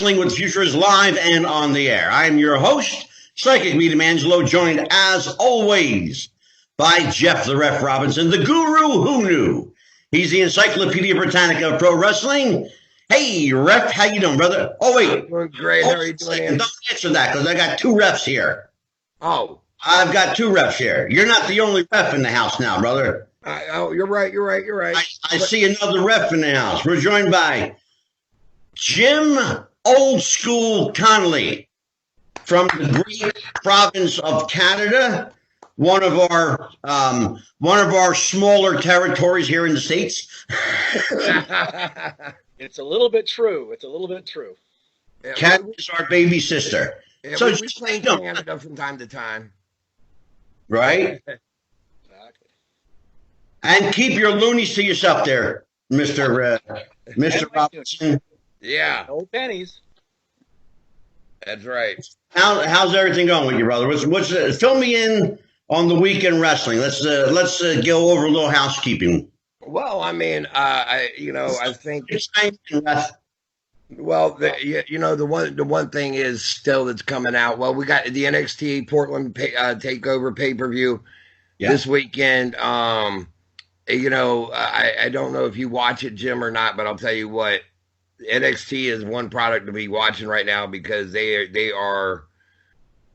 Wrestling with the Future is live and on the air. I am your host, Psychic Media Angelo, joined as always by Jeff the Ref Robinson, the guru who knew. He's the Encyclopedia Britannica of pro wrestling. Hey, Ref, how you doing, brother? Oh, wait. I'm doing great. How are you doing, Andy? Don't answer that because I got two refs here. Oh. I've got two refs here. You're not the only ref in the house now, brother. You're right. I see another ref in the house. We're joined by Jim Old School Connolly from the great province of Canada, one of our smaller territories here in the States. It's a little bit true. Yeah, Canada's our baby sister. Yeah, so we play Canada from time to time. Right? Exactly. And keep your loonies to yourself there, Mr. Robinson. Yeah. No pennies. That's right. How's everything going with you, brother? Fill me in on the weekend wrestling. Let's go over a little housekeeping. Well, I mean, I think. Well, the one thing is still that's coming out. Well, we got the NXT Portland Takeover pay-per-view this weekend. I don't know if you watch it, Jim, or not, but I'll tell you what, NXT is one product to be watching right now because they are.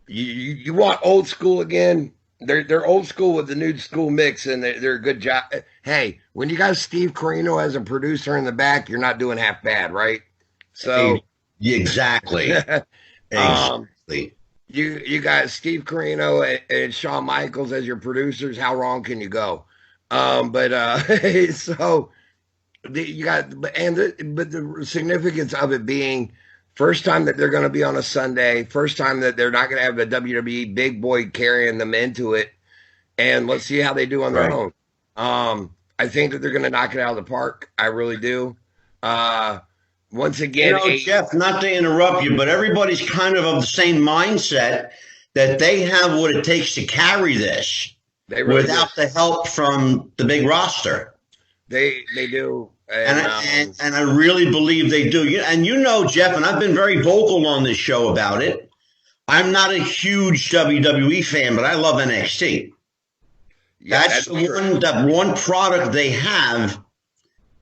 You want old school again? They're old school with the new school mix, and they're a good job. Hey, when you got Steve Carino as a producer in the back, you're not doing half bad, right? So exactly. Exactly. You got Steve Carino and Shawn Michaels as your producers. How wrong can you go? But the significance of it being first time that they're going to be on a Sunday, first time that they're not going to have the WWE big boy carrying them into it, and let's see how they do on their own. I think that they're going to knock it out of the park. I really do. Once again, Jeff, not to interrupt you, but everybody's kind of the same mindset that they have what it takes to carry this without the help from the big roster. They do. And I really believe they do. And Jeff, and I've been very vocal on this show about it. I'm not a huge WWE fan, but I love NXT. Yeah, that's the one product they have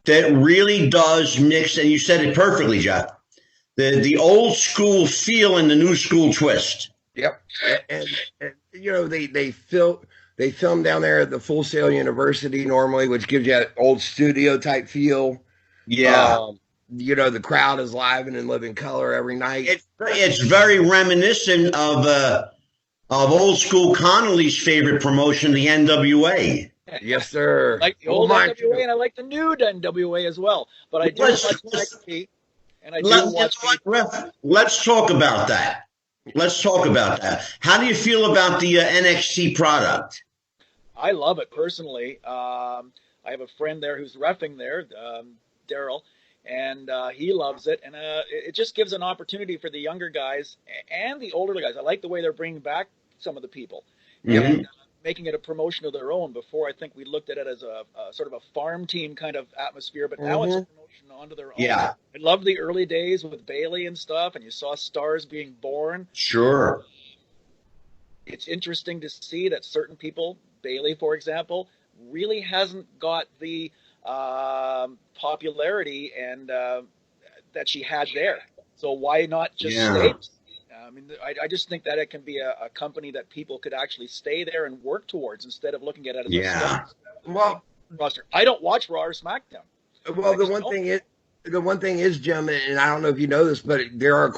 that really does mix, and you said it perfectly, Jeff. The old school feel and the new school twist. Yep, and they film down there at the Full Sail University normally, which gives you that old studio type feel. Yeah, the crowd is live and in living color every night. It's very reminiscent of old school Connolly's favorite promotion, the NWA. Yes, sir. I like the old NWA and I like the new NWA as well. But I do like NXT, and I do watch. Let's talk about that. How do you feel about the NXT product? I love it personally. I have a friend there who's reffing there, Daryl, and he loves it. And it just gives an opportunity for the younger guys and the older guys. I like the way they're bringing back some of the people. Mm-hmm. And making it a promotion of their own. Before, I think we looked at it as a sort of a farm team kind of atmosphere, but now it's a promotion onto their own. Yeah. I love the early days with Bailey and stuff, and you saw stars being born. Sure. It's interesting to see that certain people, Bailey, for example, really hasn't got the popularity and that she had there. So why not just stay? I mean, I just think that it can be a company that people could actually stay there and work towards instead of looking at it as a roster. I don't watch Raw or SmackDown. Well, the one thing is, Jim, and I don't know if you know this, but there are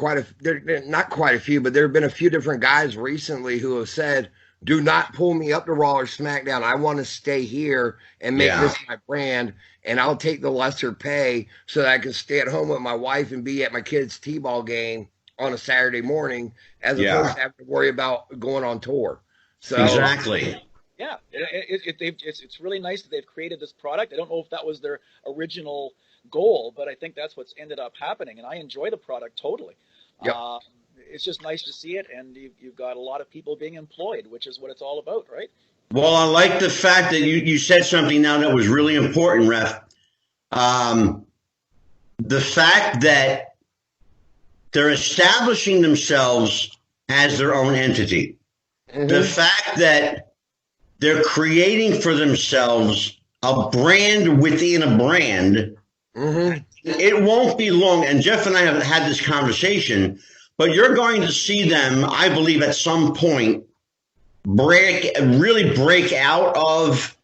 not quite a few, but there have been a few different guys recently who have said, do not pull me up to Raw or SmackDown. I want to stay here and make this my brand, and I'll take the lesser pay so that I can stay at home with my wife and be at my kids' t-ball game on a Saturday morning, as opposed to having to worry about going on tour. So exactly. Yeah, it's really nice that they've created this product. I don't know if that was their original goal, but I think that's what's ended up happening, and I enjoy the product totally. Yep. It's just nice to see it, and you've got a lot of people being employed, which is what it's all about, right? Well, I like the fact that you said something now that was really important, Ref. The fact that They're establishing themselves as their own entity. Mm-hmm. The fact that they're creating for themselves a brand within a brand, mm-hmm. It won't be long. And Jeff and I have had this conversation, but you're going to see them, I believe, at some point really break out of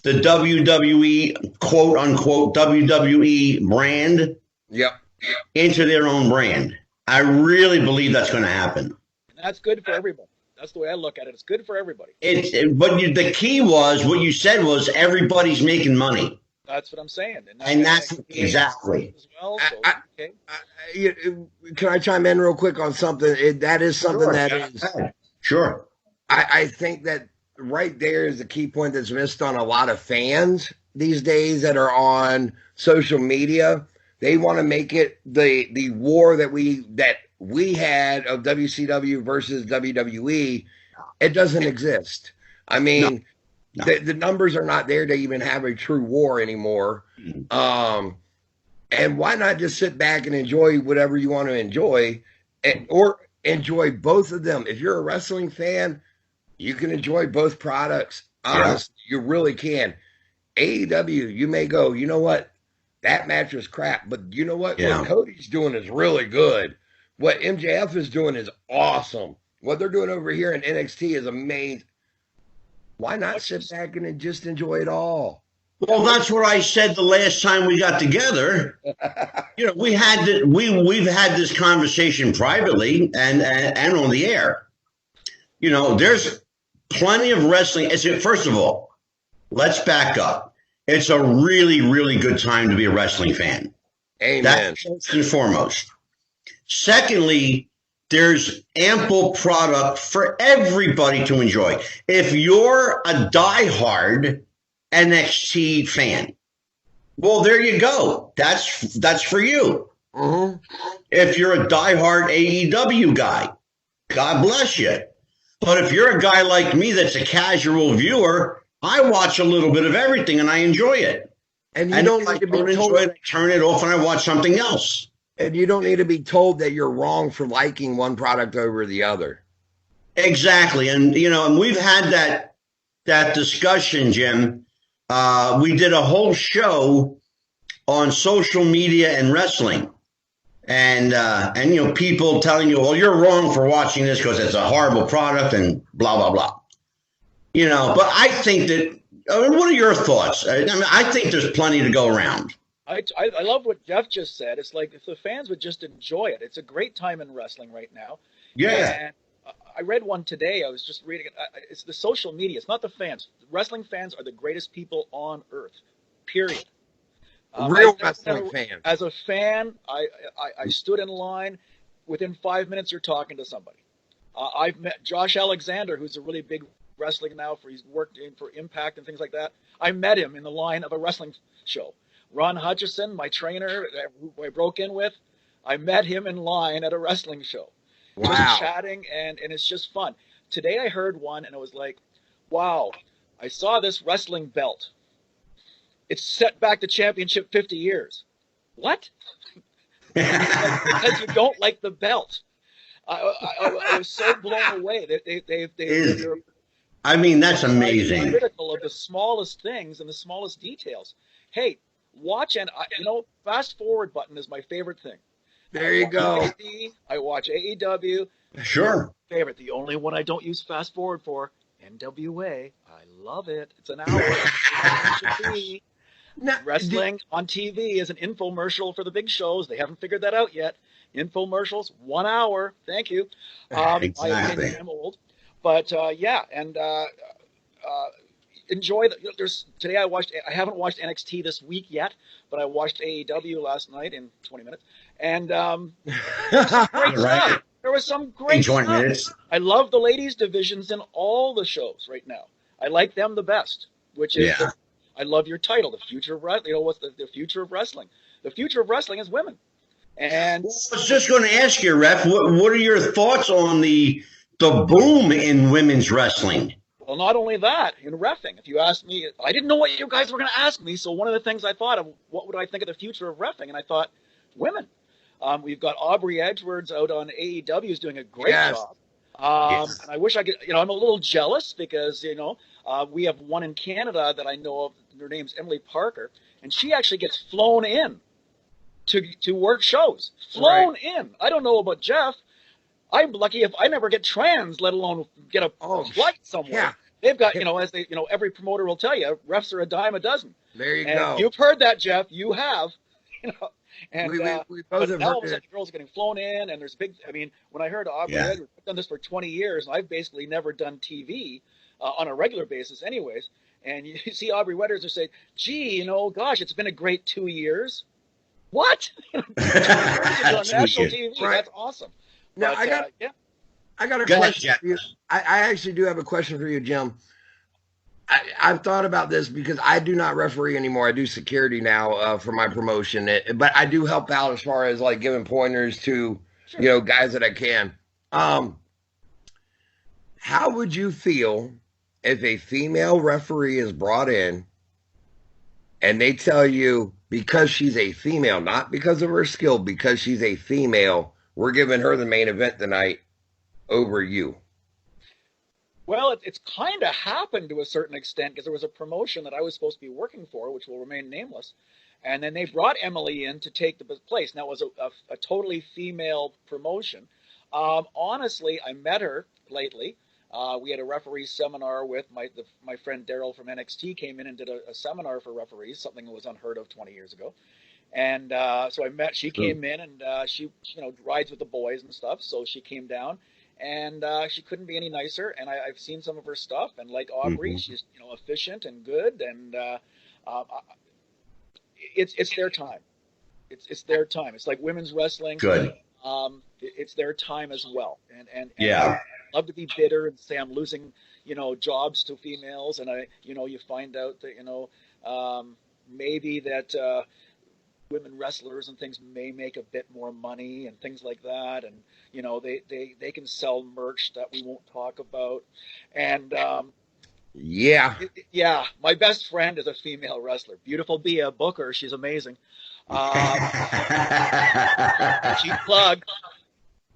the WWE, quote unquote, WWE brand. Yep. Into their own brand. I really believe that's going to happen. And that's good for everybody. That's the way I look at it. It's good for everybody. But the key was, what you said was, everybody's making money. That's what I'm saying. And that's exactly. As well, so, okay. Can I chime in real quick on something? That is something sure, that is. Sure. I think that right there is the key point that's missed on a lot of fans these days that are on social media. They want to make it the war that we had of WCW versus WWE. It doesn't exist. I mean, no. The numbers are not there to even have a true war anymore. Mm-hmm. And why not just sit back and enjoy whatever you want to enjoy, or enjoy both of them? If you're a wrestling fan, you can enjoy both products. Honestly, you really can. AEW, you may go, you know what? That match was crap, but you know what? Yeah. What Cody's doing is really good. What MJF is doing is awesome. What they're doing over here in NXT is amazing. Why not sit back and just enjoy it all? Well, that's what I said the last time we got together. We've had this conversation privately and on the air. There's plenty of wrestling. First of all, let's back up. It's a really, really good time to be a wrestling fan. Amen. That's first and foremost. Secondly, there's ample product for everybody to enjoy. If you're a diehard NXT fan, well, there you go. That's for you. Mm-hmm. If you're a diehard AEW guy, God bless you. But if you're a guy like me that's a casual viewer, I watch a little bit of everything and I enjoy it. And you don't need to be told. I turn it off and I watch something else. And you don't need to be told that you're wrong for liking one product over the other. Exactly. And, and we've had that discussion, Jim. We did a whole show on social media and wrestling. And people telling you, well, you're wrong for watching this because it's a horrible product and blah, blah, blah. But I think that, what are your thoughts? I think there's plenty to go around. I love what Jeff just said. It's like, if the fans would just enjoy it. It's a great time in wrestling right now. Yeah. And I read one today. I was just reading it. It's the social media. It's not the fans. Wrestling fans are the greatest people on earth, period. Real wrestling fans. As a fan, I stood in line. Within 5 minutes, you're talking to somebody. I've met Josh Alexander, who's a really big wrestling now. He's worked for Impact and things like that. I met him in the line of a wrestling show. Ron Hutchison, my trainer, who I broke in with, I met him in line at a wrestling show. Wow. Just chatting, and it's just fun. Today I heard one, and it was like, wow, I saw this wrestling belt. It's set back the championship 50 years. What? Because you don't like the belt. I was so blown away. That's amazing. They're critical of the smallest things and the smallest details. Hey, watch fast forward button is my favorite thing. There you go. I watch AEW. Sure. Favorite. The only one I don't use fast forward for, NWA. I love it. It's an hour. Wrestling on TV is an infomercial for the big shows. They haven't figured that out yet. Infomercials, 1 hour. Thank you. Exactly. I'm old. But enjoy today I haven't watched NXT this week yet, but I watched AEW last night in 20 minutes. And great stuff. There was some great stuff. Minutes. I love the ladies divisions in all the shows right now. I like them the best, which is I love your title, the future of wrestling. What's the future of wrestling? The future of wrestling is women. And I was just going to ask you, Ref, what are your thoughts on the boom in women's wrestling? Well, not only that, in reffing. If you asked me, I didn't know what you guys were going to ask me. So one of the things I thought of, what would I think of the future of reffing? And I thought, women. We've got Aubrey Edwards out on AEW is doing a great Yes. job. Yes. And I wish I could, I'm a little jealous because, we have one in Canada that I know of. Her name's Emily Parker, and she actually gets flown in to work shows. Flown in. I don't know about Jeff. I'm lucky if I never get trans, let alone get a flight somewhere. Yeah. They've got, as they, every promoter will tell you, refs are a dime a dozen. There you And go. you've heard that, Jeff. You have. And we both but have now heard all of a sudden it. girls are getting flown in, and there's big. I mean, when I heard Aubrey Edwards, I've done this for 20 years, and I've basically never done TV on a regular basis, anyways. And you see Aubrey Edwards and say, "Gee, gosh, it's been a great 2 years." What? 2 years on national TV? Right. That's awesome. Now But, I got a question for you. I actually do have a question for you, Jim. I've thought about this because I do not referee anymore. I do security now for my promotion, but I do help out as far as like giving pointers to guys that I can. How would you feel if a female referee is brought in and they tell you, because she's a female, not because of her skill, because she's a female, we're giving her the main event tonight over you? Well, it's kind of happened to a certain extent because there was a promotion that I was supposed to be working for, which will remain nameless. And then they brought Emily in to take the place. Now, it was a totally female promotion. Honestly, I met her lately. We had a referee seminar with my friend Daryl from NXT came in and did a seminar for referees, something that was unheard of 20 years ago. And so she came in, and she rides with the boys and stuff. So she came down. And she couldn't be any nicer. And I've seen some of her stuff. And like Aubrey, she's efficient and good. And it's their time. It's their time. It's like women's wrestling. Good. It's their time as well. And yeah, I love to be bitter and say I'm losing jobs to females. And you find out that maybe that. Women wrestlers and things may make a bit more money and things like that, and they can sell merch that we won't talk about. And my best friend is a female wrestler, beautiful Bea Booker. She's amazing. Cheap plug,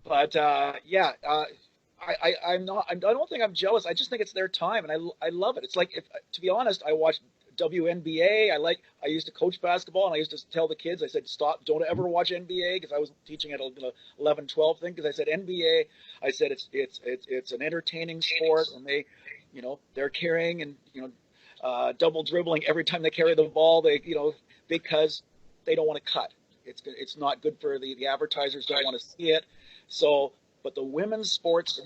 but I don't think I'm jealous. I just think it's their time, and I love it. It's like, to be honest, I watched WNBA. I used to coach basketball, and I used to tell the kids, I said, stop, don't ever watch NBA, because I was teaching at 11, 12 thing, because I said NBA, I said it's an entertaining sport, and they're carrying and double dribbling every time they carry the ball, because they don't want to cut. It's not good for the advertisers, don't want to see it. So, but the women's sports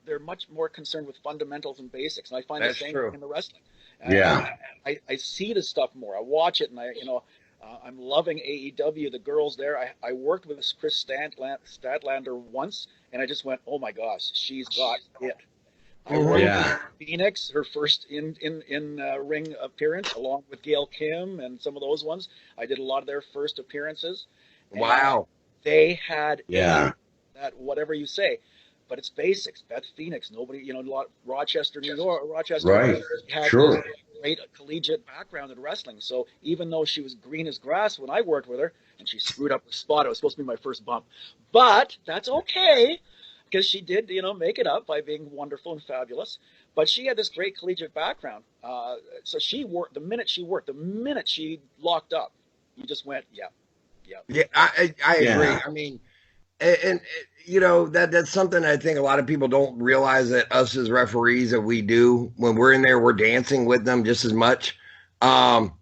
they're much more concerned with fundamentals and basics, and I find the same thing in the wrestling. I see the stuff more. I watch it, and I'm loving AEW. The girls there. I worked with Chris Statlander once, and I just went, oh my gosh, she's got it. I worked with Phoenix, her first in ring appearance, along with Gail Kim and some of those ones. I did a lot of their first appearances. Wow. They had that whatever you say. But it's basics. Beth Phoenix, nobody, Rochester, New York, had a great collegiate background in wrestling. So even though she was green as grass when I worked with her, and she screwed up her spot, it was supposed to be my first bump. But that's okay, because she did, make it up by being wonderful and fabulous. But she had this great collegiate background. So she worked, the minute she locked up, you just went, yeah. Yeah, I agree. I mean, and that's something I think a lot of people don't realize, that us as referees, that we do when we're in there, we're dancing with them just as much. Well,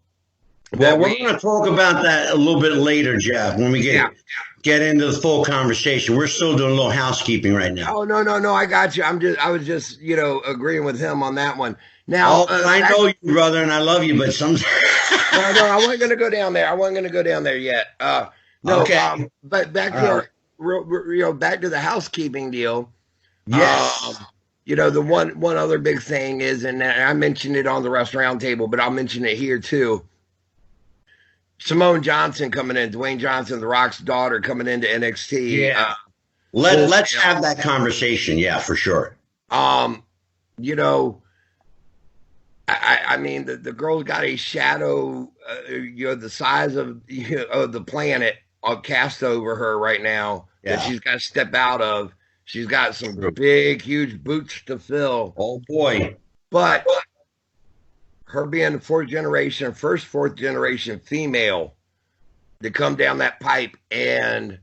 we're going to talk about that a little bit later, Jeff, when we get into the full conversation. We're still doing a little housekeeping right now. Oh, no, I got you. I was just agreeing with him on that one. Now, I know you, brother, and I love you, but sometimes no, I wasn't going to go down there. I wasn't going to go down there yet. Okay. But back to back to the housekeeping deal. Yes. The one other big thing is, and I mentioned it on the Rest Roundtable, but I'll mention it here too. Simone Johnson coming in, Dwayne Johnson, The Rock's daughter, coming into NXT. Yeah. Let's have that conversation. Yeah, for sure. I mean, the girl's got a shadow, the size of the planet, cast over her right now that she's got to step out of. She's got some big, huge boots to fill. Oh boy! But her being the fourth generation female to come down that pipe and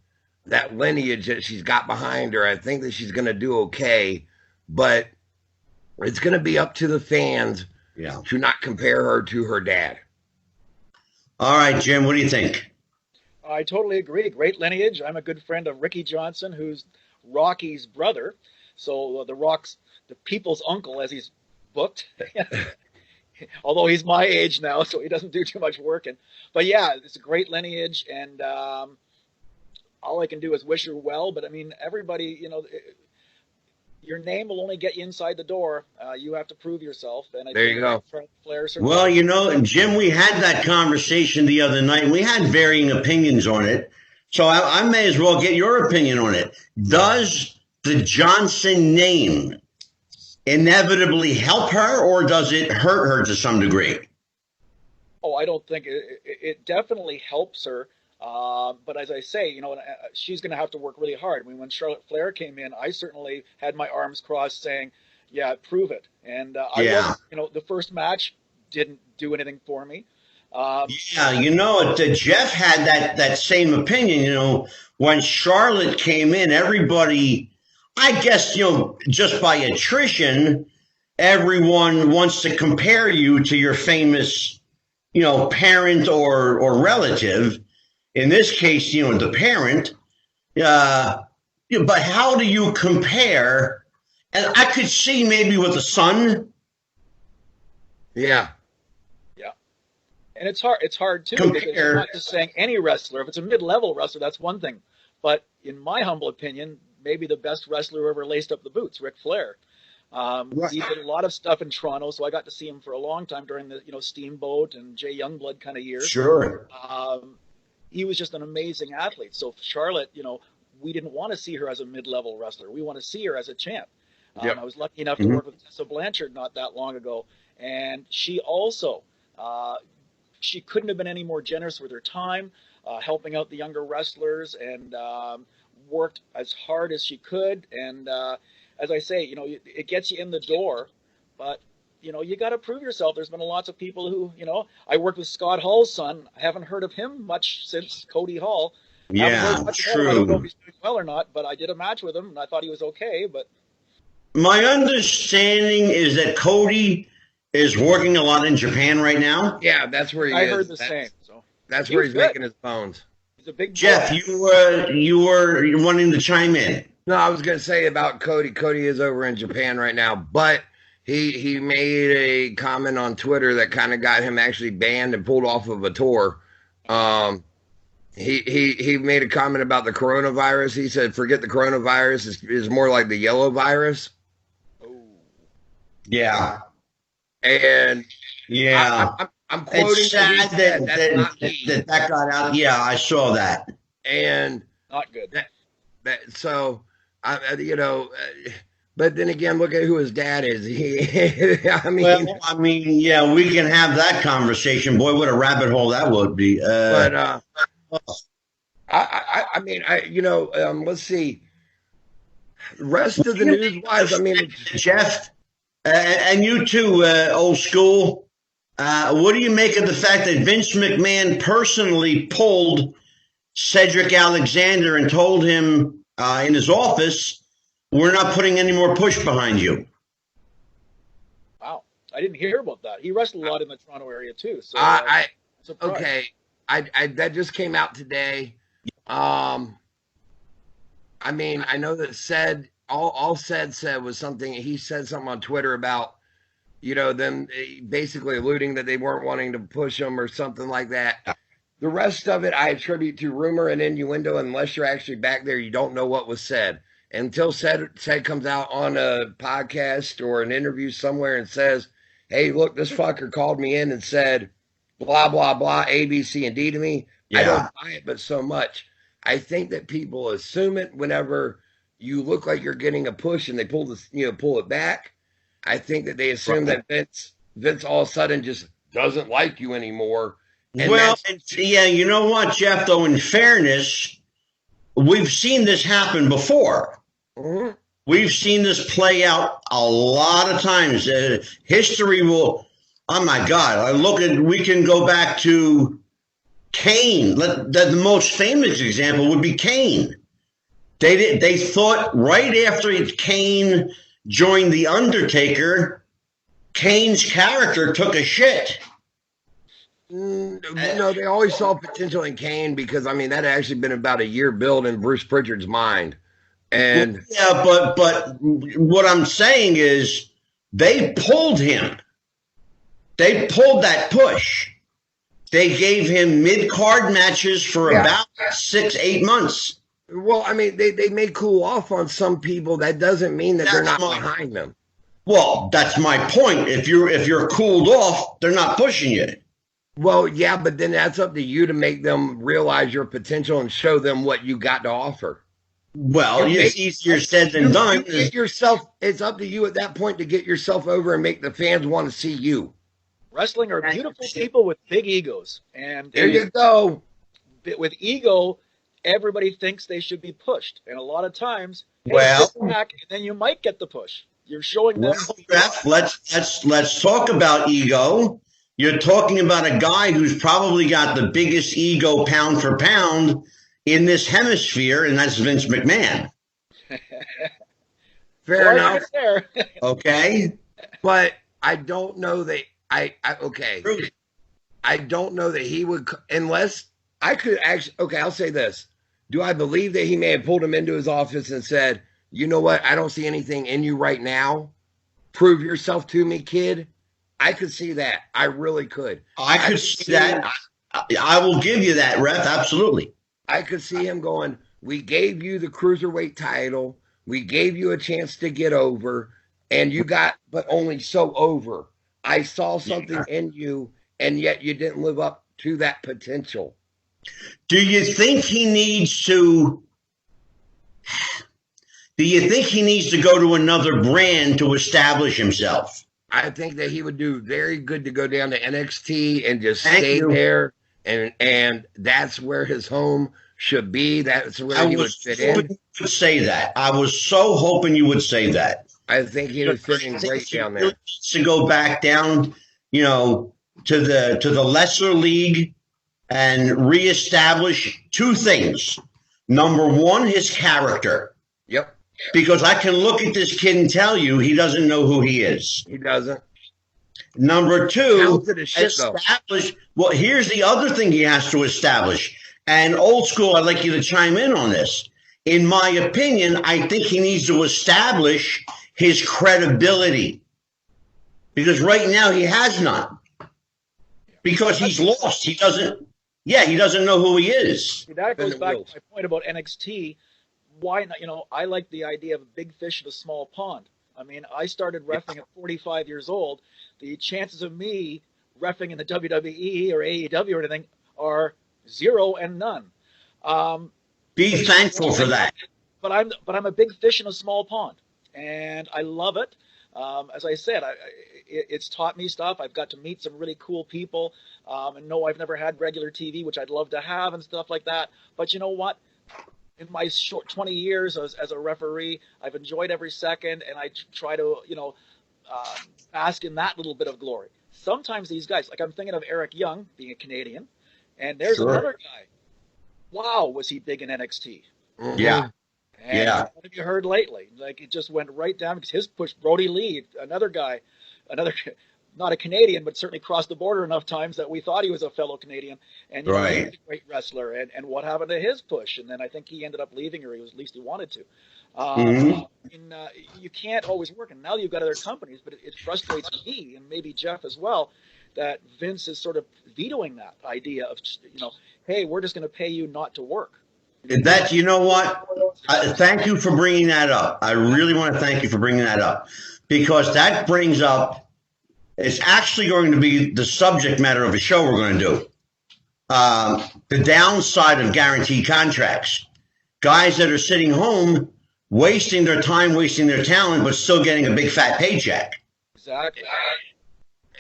that lineage that she's got behind her, I think that she's going to do okay. But it's going to be up to the fans to not compare her to her dad. All right, Jim, what do you think? I totally agree. Great lineage. I'm a good friend of Ricky Johnson, who's Rocky's brother. So the people's uncle, as he's booked. Although he's my age now, so he doesn't do too much working. But yeah, it's a great lineage, and all I can do is wish her well. But I mean, everybody, your name will only get you inside the door. You have to prove yourself. And there you go. Well, Jim, we had that conversation the other night, and we had varying opinions on it. So I may as well get your opinion on it. Does the Johnson name inevitably help her, or does it hurt her to some degree? Oh, I don't think it definitely helps her. But as I say, she's going to have to work really hard. I mean, when Charlotte Flair came in, I certainly had my arms crossed saying, yeah, prove it. And the first match didn't do anything for me. Jeff had that same opinion. When Charlotte came in, everybody, I guess, just by attrition, everyone wants to compare you to your famous, parent or relative. In this case, the parent. But how do you compare? And I could see maybe with the son. Yeah. Yeah. And it's hard too, because I'm not just saying any wrestler. If it's a mid-level wrestler, that's one thing. But in my humble opinion, maybe the best wrestler who ever laced up the boots, Ric Flair. Right. He did a lot of stuff in Toronto, so I got to see him for a long time during the Steamboat and Jay Youngblood kind of years. Sure. He was just an amazing athlete. So Charlotte, we didn't want to see her as a mid-level wrestler. We want to see her as a champ. I was lucky enough to work with Tessa Blanchard not that long ago, and she also she couldn't have been any more generous with her time, helping out the younger wrestlers, and worked as hard as she could. And as I say, it gets you in the door, but you got to prove yourself. There's been lots of people who, I worked with Scott Hall's son. I haven't heard of him much since Cody Hall. Yeah, true. I don't know if he's doing well or not, but I did a match with him, and I thought he was okay. But my understanding is that Cody is working a lot in Japan right now. Yeah, that's where he is. I heard the same. So that's where he's making his bones. He's a big Jeff, you were wanting to chime in. No, I was going to say about Cody. Cody is over in Japan right now, but he made a comment on Twitter that kind of got him actually banned and pulled off of a tour. He made a comment about the coronavirus. He said, "Forget the coronavirus. It's more like the yellow virus." Oh. Yeah. And I'm quoting. It's sad that got out. Yeah, I saw that. And not good. But then again, look at who his dad is. We can have that conversation. Boy, what a rabbit hole that would be. Let's see. The rest of the news-wise, Jeff, and you too, old school. What do you make of the fact that Vince McMahon personally pulled Cedric Alexander and told him in his office, "We're not putting any more push behind you"? Wow, I didn't hear about that. He wrestled a lot in the Toronto area too. So okay, I that just came out today. I know that all said was something. He said something on Twitter about them basically alluding that they weren't wanting to push him or something like that. The rest of it I attribute to rumor and innuendo. Unless you're actually back there, you don't know what was said. Until said comes out on a podcast or an interview somewhere and says, "Hey, look, this fucker called me in and said blah, blah, blah, A, B, C, and D to me." Yeah. I don't buy it, but so much. I think that people assume it whenever you look like you're getting a push and they pull it back. I think that they assume that Vince all of a sudden just doesn't like you anymore. And well, yeah, you know what, Jeff, though, in fairness, we've seen this happen before. Mhm. We've seen this play out a lot of times. History will, oh my God, we can go back to Kane. The most famous example would be Kane. They thought right after Kane joined The Undertaker, Kane's character took a shit. No, they always saw potential in Kane because, I mean, that had actually been about a year build in Bruce Pritchard's mind. And yeah, but what I'm saying is they pulled him. They pulled that push. They gave him mid-card matches for about 6-8 months. Well, I mean, they may cool off on some people. That doesn't mean that they're not behind them. Well, that's my point. If you're cooled off, they're not pushing you. Well, yeah, but then that's up to you to make them realize your potential and show them what you got to offer. Well, it's easier said than done. It's up to you at that point to get yourself over and make the fans want to see you. Wrestling are beautiful people with big egos. And there you go. With ego, everybody thinks they should be pushed. And a lot of times, well, sit back, and then you might get the push. You're showing them. Well, let's talk about ego. You're talking about a guy who's probably got the biggest ego pound for pound in this hemisphere, and that's Vince McMahon. Fair enough. Okay. But I don't know that okay. I don't know that he would, unless I could actually, okay, I'll say this. Do I believe that he may have pulled him into his office and said, you know what, I don't see anything in you right now. Prove yourself to me, kid. I could see that. I really could. I could see that. I will give you that, Ref. Absolutely. I could see him going, we gave you the cruiserweight title. We gave you a chance to get over, and you got, but only so over. I saw something in you, and yet you didn't live up to that potential. Do you think he needs to go to another brand to establish himself? I think that he would do very good to go down to NXT and just stay there, and that's where his home should be. That's where he would fit in. You would say that. I was so hoping you would say that. I think he would fit in great down there. To go back down, to the lesser league and reestablish two things. Number one, his character. Yep. Because I can look at this kid and tell you he doesn't know who he is. He doesn't. Number two, establish. Well, here's the other thing he has to establish. And old school, I'd like you to chime in on this. In my opinion, I think he needs to establish his credibility. Because right now he has none. Because he's lost. He doesn't know who he is. That goes back to my point about NXT. Why not? I like the idea of a big fish in a small pond. I mean, I started reffing at 45 years old. The chances of me reffing in the WWE or AEW or anything are 0 and none. Be thankful for that. But I'm a big fish in a small pond, and I love it. As I said, it's taught me stuff. I've got to meet some really cool people, and no, I've never had regular TV, which I'd love to have and stuff like that. But you know what? In my short 20 years as a referee, I've enjoyed every second, and I try to, bask in that little bit of glory. Sometimes these guys, like I'm thinking of Eric Young being a Canadian, and there's another guy. Wow, was he big in NXT? Mm-hmm. Yeah. And what have you heard lately? Like it just went right down because his push, Brody Lee, another guy, not a Canadian, but certainly crossed the border enough times that we thought he was a fellow Canadian. And he's a great wrestler. And what happened to his push? And then I think he ended up leaving, or at least he wanted to. You can't always work. And now you've got other companies, but it frustrates me and maybe Jeff as well that Vince is sort of vetoing that idea of, hey, we're just going to pay you not to work. That, you know what? Thank you for bringing that up. I really want to thank you for bringing that up, because that brings up, it's actually going to be the subject matter of a show we're going to do. The downside of guaranteed contracts. Guys that are sitting home, wasting their time, wasting their talent, but still getting a big fat paycheck. Exactly.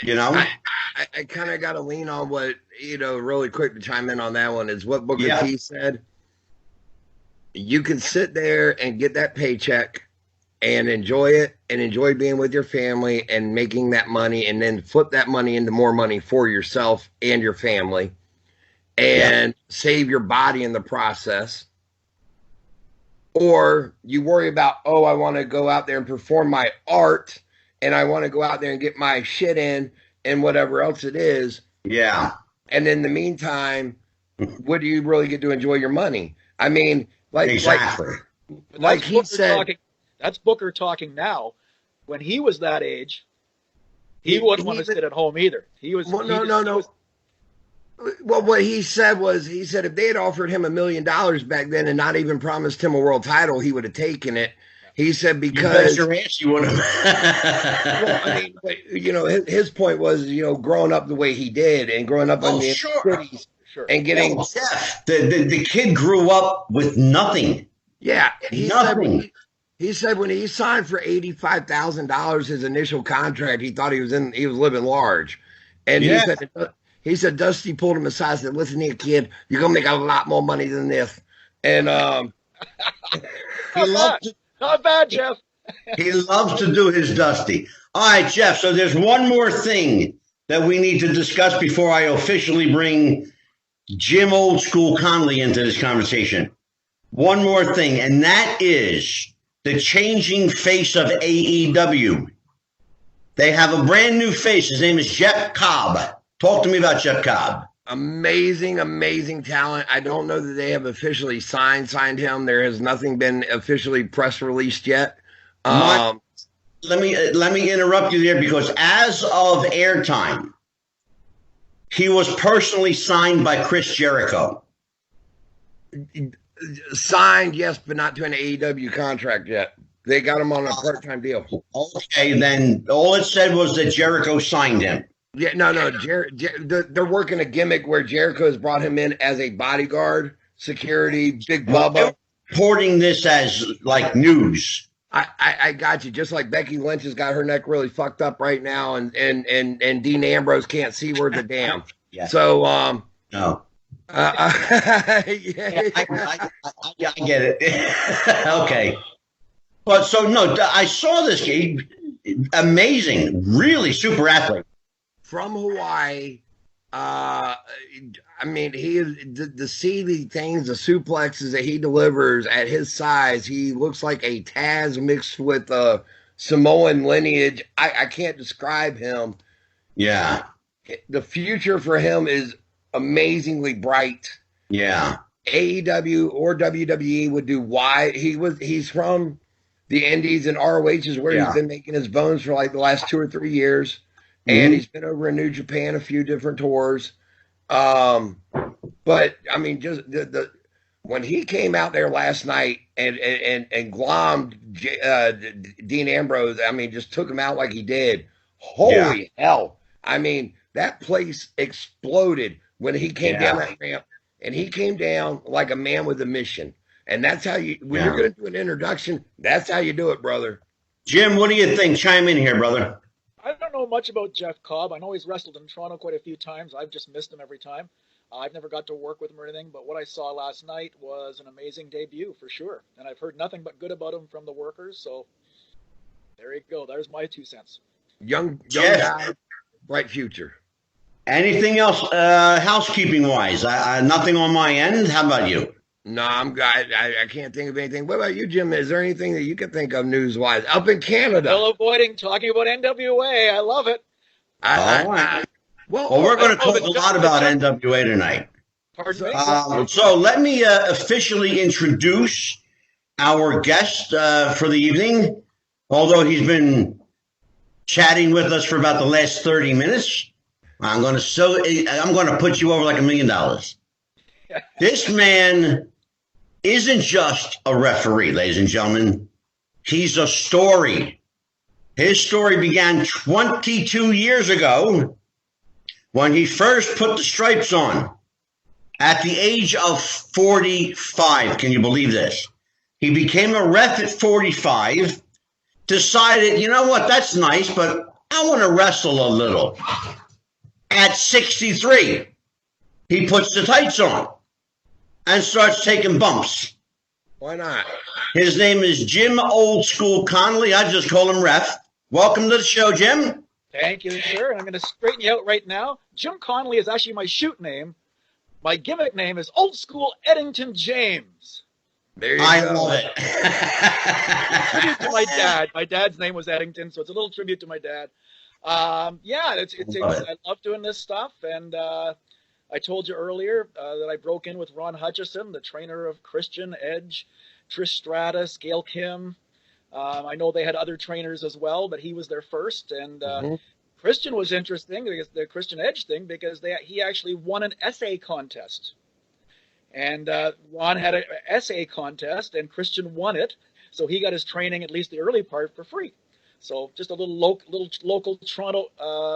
You know, I kind of got to lean on what, really quick to chime in on that one is what Booker Yeah. T said. You can sit there and get that paycheck and enjoy it and enjoy being with your family and making that money and then flip that money into more money for yourself and your family and save your body in the process. Or you worry about, oh, I want to go out there and perform my art and I want to go out there and get my shit in and whatever else it is. Yeah. And in the meantime, what do you really get to enjoy your money? I mean, exactly. Like he said, that's Booker talking now. When he was that age, he wouldn't want to sit at home either. He was no. Well, what he said was, if they had offered him $1 million back then and not even promised him a world title, he would have taken it. He said because your ass, you would have. Well, I mean, his point was, growing up the way he did and growing up in the cities and getting the kid grew up with nothing. Yeah, nothing. He said when he signed for $85,000 his initial contract, he thought he was living large, and he said Dusty pulled him aside and said, "Listen here, kid, you're gonna make a lot more money than this." And not bad, Jeff. He loves to do his Dusty. All right, Jeff. So there's one more thing that we need to discuss before I officially bring Jim Old School Connolly into this conversation. One more thing, and that is the changing face of AEW. They have a brand new face. His name is Jeff Cobb. Talk to me about Jeff Cobb. Amazing talent. I don't know that they have officially signed him. There has nothing been officially press released yet. Let me interrupt you there because as of airtime, he was personally signed by Chris Jericho. Signed, yes, but not to an AEW contract yet. They got him on a part-time deal. Okay, then all it said was that Jericho signed him. Yeah, no. They're working a gimmick where Jericho has brought him in as a bodyguard, security, Big Bubba. Reporting this as like news. I got you. Just like Becky Lynch has got her neck really fucked up right now, and Dean Ambrose can't see worth a damn. Yeah. So no. I get it. Okay. But so no, I saw this game. Amazing, really super athlete from Hawaii. I mean, he is the see things, the suplexes that he delivers at his size. He looks like a Taz mixed with Samoan lineage. I can't describe him. Yeah. The future for him is amazingly bright. Yeah. AEW or WWE would do wide. He's from the Indies and ROH is where he's been making his bones for like the last 2 or 3 years. And he's been over in New Japan, a few different tours. But I mean, just when he came out there last night and glommed Dean Ambrose, I mean, just took him out like he did. Holy hell. I mean, that place exploded when he came down that ramp, and he came down like a man with a mission. And that's how when you're going to do an introduction, that's how you do it, brother. Jim, what do you think? Chime in here, brother. I don't know much about Jeff Cobb. I know he's wrestled in Toronto quite a few times. I've just missed him every time. I've never got to work with him or anything, but what I saw last night was an amazing debut for sure. And I've heard nothing but good about him from the workers. So there you go. There's my 2 cents. Young guy, bright future. Anything else housekeeping wise? Nothing on my end. How about you? No, I can't think of anything. What about you, Jim? Is there anything that you can think of news-wise up in Canada? Still avoiding talking about NWA. I love it. Well, we're going to talk a lot about NWA tonight. Pardon me? So let me officially introduce our guest for the evening. Although he's been chatting with us for about the last 30 minutes, I'm going to put you over like $1 million. This man isn't just a referee, ladies and gentlemen. He's a story. His story began 22 years ago when he first put the stripes on at the age of 45. Can you believe this? He became a ref at 45, decided, you know what, that's nice, but I want to wrestle a little. At 63, he puts the tights on and starts taking bumps. Why not? His name is Jim Old School Connolly. I just call him Ref. Welcome to the show, Jim. Thank you, sir. And I'm going to straighten you out right now. Jim Connolly is actually my shoot name. My gimmick name is Old School Eddington James. There you I go. love it. Tribute to my dad. My dad's name was Eddington, so it's a little tribute to my dad. Yeah, I love doing this stuff, and I told you earlier that I broke in with Ron Hutchison, the trainer of Christian, Edge, Trish Stratus, Gail Kim. I know they had other trainers as well, but he was their first, and Christian was interesting, because the Christian Edge thing, because he actually won an essay contest. And Ron had an essay contest, and Christian won it, so he got his training, at least the early part, for free. So just a little local Toronto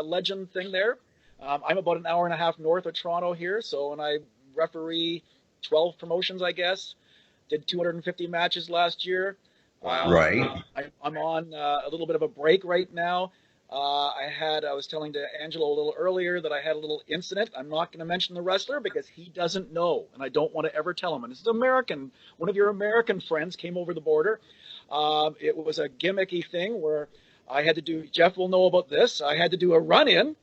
legend thing there. I'm about an hour and a half north of Toronto here, so when I referee 12 promotions, I guess, did 250 matches last year. Right. I'm on a little bit of a break right now. I was telling to Angelo a little earlier that I had a little incident. I'm not going to mention the wrestler because he doesn't know, and I don't want to ever tell him. And this is American. One of your American friends came over the border. It was a gimmicky thing where I had to do, Jeff will know about this, I had to do a run-in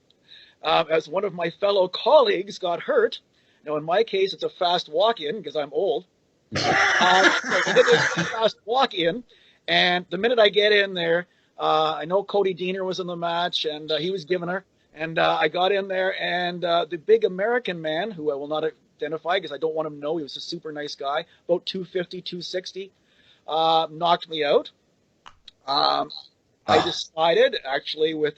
as one of my fellow colleagues got hurt. Now, in my case, it's a fast walk-in because I'm old. So I did this fast walk-in, and the minute I get in there, I know Cody Deaner was in the match, and he was giving her. And I got in there, and the big American man, who I will not identify because I don't want him to know, he was a super nice guy, about 250, 260, knocked me out. I decided, actually, we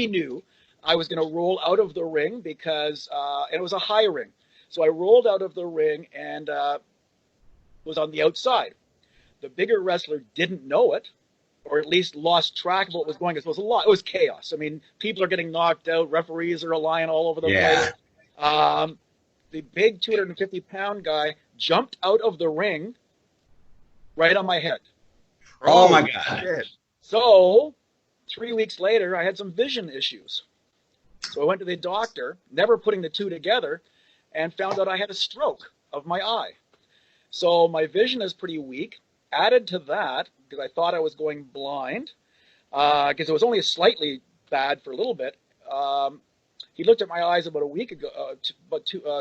knew I was going to roll out of the ring because, and it was a high ring. So I rolled out of the ring and was on the outside. The bigger wrestler didn't know it, or at least lost track of what was going on. It was chaos. I mean, people are getting knocked out. Referees are lying all over the place. The big 250-pound guy jumped out of the ring right on my head. Oh my God. So 3 weeks later, I had some vision issues. So I went to the doctor, never putting the two together, and found out I had a stroke of my eye. So my vision is pretty weak. Added to that, because I thought I was going blind, because it was only slightly bad for a little bit, he looked at my eyes about a week ago,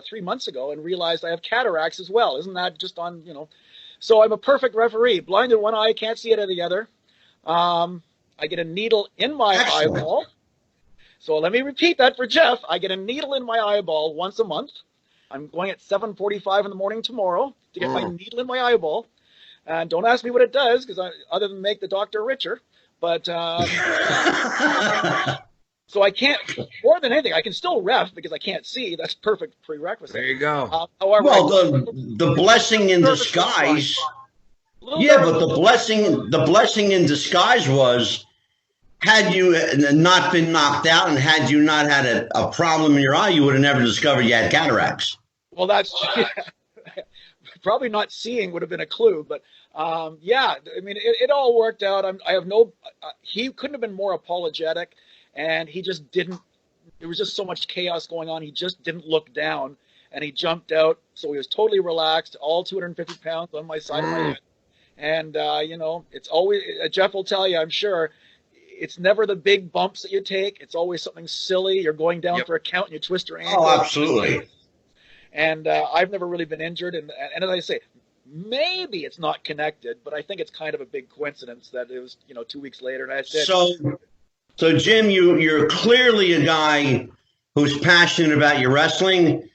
3 months ago, and realized I have cataracts as well. Isn't that just on, So I'm a perfect referee. Blind in one eye, can't see it in the other. I get a needle in my eyeball. So let me repeat that for Jeff. I get a needle in my eyeball once a month. I'm going at 7:45 in the morning tomorrow to get my needle in my eyeball. And don't ask me what it does, because other than make the doctor richer. But so I can't, more than anything, I can still ref because I can't see. That's perfect prerequisite. There you go. However, the blessing in disguise. Yeah, but the blessing in disguise was, had you not been knocked out and had you not had a problem in your eye, you would have never discovered you had cataracts. Well, that's probably not seeing would have been a clue, but yeah, I mean, it all worked out. He couldn't have been more apologetic, and he just didn't. There was just so much chaos going on. He just didn't look down, and he jumped out. So he was totally relaxed, all 250 pounds on my side of my head. And, it's always, Jeff will tell you, I'm sure, it's never the big bumps that you take. It's always something silly. You're going down for a count and you twist your ankle. Oh, absolutely. And I've never really been injured. And as I say, maybe it's not connected, but I think it's kind of a big coincidence that it was, 2 weeks later. And I said, So Jim, you're clearly a guy who's passionate about your wrestling.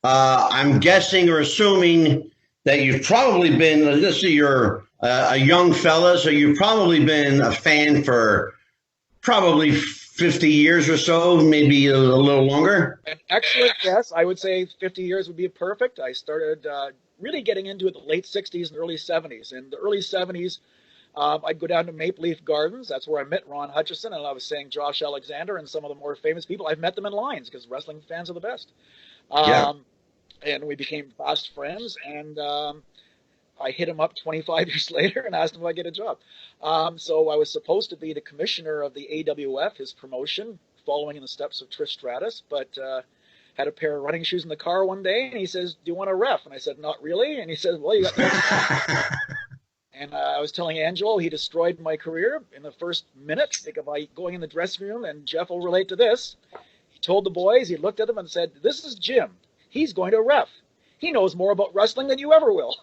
I'm guessing or assuming that you've probably been, you're a young fella, so you've probably been a fan for probably 50 years or so, maybe a little longer. An excellent guess. I would say 50 years would be perfect. I started really getting into it in the late 60s and early 70s. In the early 70s, I'd go down to Maple Leaf Gardens. That's where I met Ron Hutchison, and I was saying Josh Alexander and some of the more famous people. I've met them in lines because wrestling fans are the best. And we became fast friends. And I hit him up 25 years later and asked him if I get a job. So I was supposed to be the commissioner of the AWF, his promotion, following in the steps of Trish Stratus, but had a pair of running shoes in the car one day, and he says, "Do you want a ref?" And I said, "Not really." And he says, "Well, you got no." And I was telling Angelo he destroyed my career in the first minute. Think of going in the dressing room, and Jeff will relate to this. He told the boys, he looked at them and said, "This is Jim. He's going to ref. He knows more about wrestling than you ever will."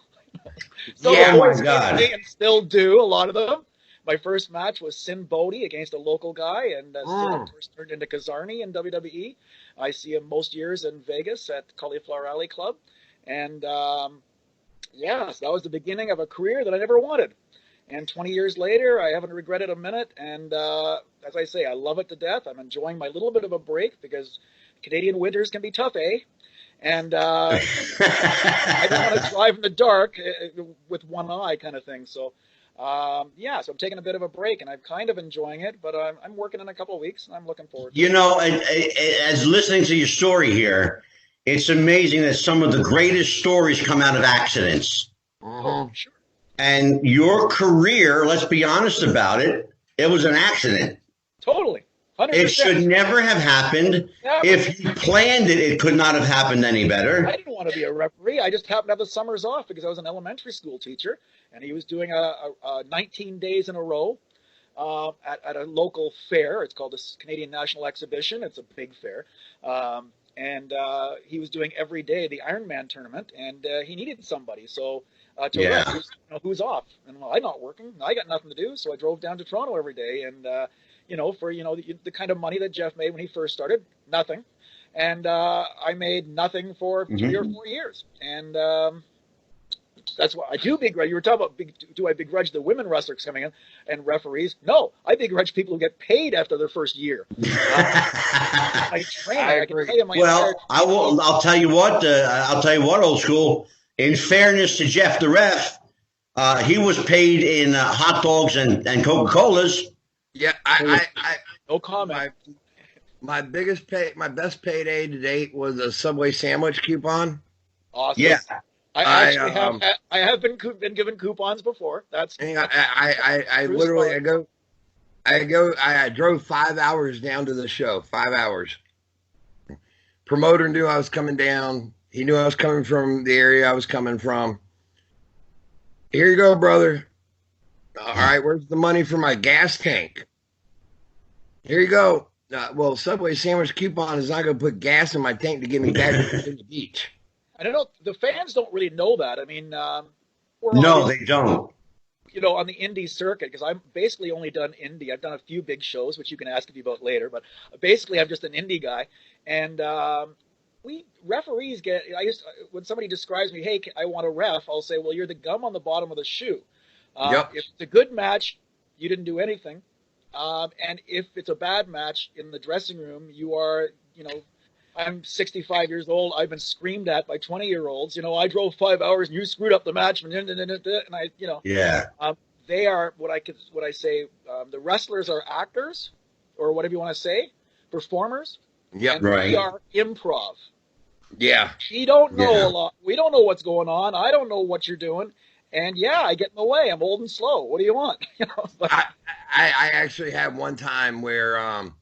So Yeah, the my boys God. came to me and still do, a lot of them. My first match was Sin Bodhi against a local guy, and Sin, of course, turned into Kazarni in WWE. I see him most years in Vegas at Cauliflower Alley Club. And yeah, so that was the beginning of a career that I never wanted. And 20 years later, I haven't regretted a minute. And as I say, I love it to death. I'm enjoying my little bit of a break because Canadian winters can be tough, eh? And I don't want to drive in the dark with one eye kind of thing. So, yeah, so I'm taking a bit of a break, and I'm kind of enjoying it, but I'm working in a couple of weeks, and I'm looking forward to You it. know, as listening to your story here, it's amazing that some of the greatest stories come out of accidents. Oh, sure. And your career, let's be honest about it, it was an accident. Totally. 100%. It should never have happened. Never. If you planned it, it could not have happened any better. I didn't want to be a referee. I just happened to have the summers off because I was an elementary school teacher, and he was doing a 19 days in a row at a local fair. It's called the Canadian National Exhibition. It's a big fair. And he was doing every day the Ironman tournament, and he needed somebody. So to ref, who's off? And well, I'm not working. I got nothing to do, so I drove down to Toronto every day. And for the kind of money that Jeff made when he first started, nothing. And I made nothing for 3 or 4 years. And that's what I do begrudge. You were talking about, do I begrudge the women wrestlers coming in and referees? No, I begrudge people who get paid after their first year. I can tell you I'll tell you what. I'll tell you what, old school. In fairness to Jeff the ref, he was paid in hot dogs and Coca-Colas. Yeah, no comment. My best payday to date was a Subway sandwich coupon. Awesome. Yeah. I have been given coupons before. That's I drove 5 hours down to the show. 5 hours. Promoter knew I was coming down. He knew I was coming from the area I was coming from. Here you go, brother. All right, where's the money for my gas tank? Here you go. Well, Subway sandwich coupon is not going to put gas in my tank to get me back to the beach. I don't know. The fans don't really know that. I mean, no, they don't. On the indie circuit, because I've basically only done indie. I've done a few big shows, which you can ask me about later. But basically, I'm just an indie guy. And referees when somebody describes me, hey, I want a ref, I'll say, well, you're the gum on the bottom of the shoe. If it's a good match, you didn't do anything. And if it's a bad match in the dressing room, you are, I'm 65 years old. I've been screamed at by 20-year-olds. I drove 5 hours and you screwed up the match. And they are what I say. The wrestlers are actors, or whatever you want to say, performers. Yeah, and right. We are improv. Yeah. We don't know a lot. We don't know what's going on. I don't know what you're doing. And I get in the way. I'm old and slow. What do you want? But I actually had one time where I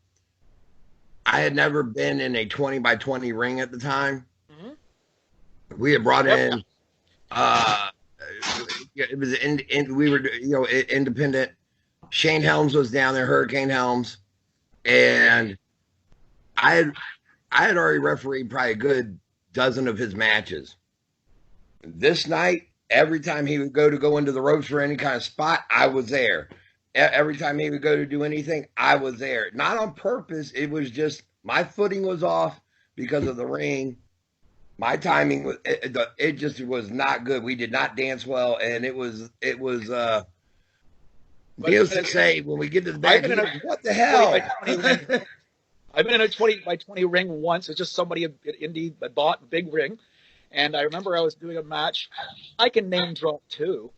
had never been in a 20 by 20 ring at the time. Mm-hmm. We had brought in it was we were independent. Shane Helms was down there, Hurricane Helms, and I had already refereed probably a good dozen of his matches. This night, every time he would go into the ropes for any kind of spot, I was there. Every time he would go to do anything, I was there. Not on purpose. It was just my footing was off because of the ring. My timing was it just was not good. We did not dance well, and it was needless to say, when we get to the back, what the hell? I've been in a 20 by 20 ring once. It's just somebody at Indy that bought a big ring. And I remember I was doing a match. I can name drop too.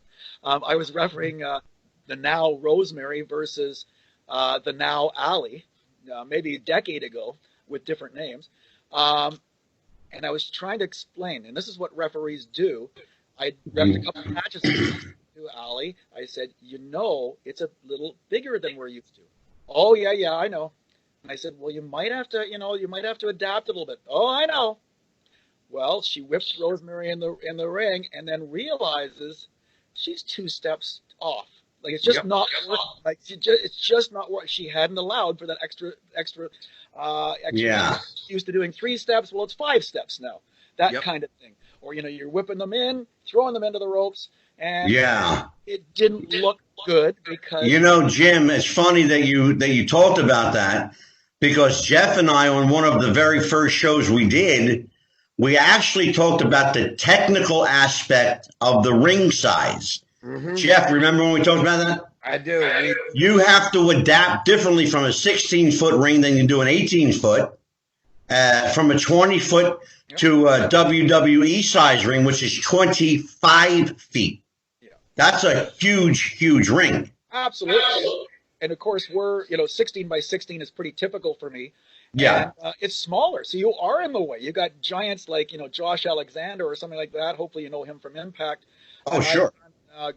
I was refereeing the now Rosemary versus the now Allie, maybe a decade ago with different names. And I was trying to explain, and this is what referees do. I repped a couple matches to Allie. I said, it's a little bigger than we're used to. Oh yeah, I know. And I said, well, you might have to, you might have to adapt a little bit. Oh, I know. Well, she whips Rosemary in the ring and then realizes she's 2 steps off. Like it's just not working. Like it's just not what she hadn't allowed for that extra. Yeah. Used to doing 3 steps. Well, it's 5 steps now. That kind of thing. Or you're whipping them in, throwing them into the ropes, and it didn't look good because Jim, it's funny that you talked about that, because Jeff and I, on one of the very first shows we did, we actually talked about the technical aspect of the ring size. Mm-hmm. Jeff, remember when we talked about that? I do. You have to adapt differently from a 16-foot ring than you do an 18-foot. From a 20-foot to a WWE size ring, which is 25 feet. Yeah. That's a huge, huge ring. Absolutely. And of course, 16 by 16 is pretty typical for me. Yeah. And, it's smaller, so you are in the way. You got giants like, Josh Alexander or something like that. Hopefully you know him from Impact. Oh, sure. I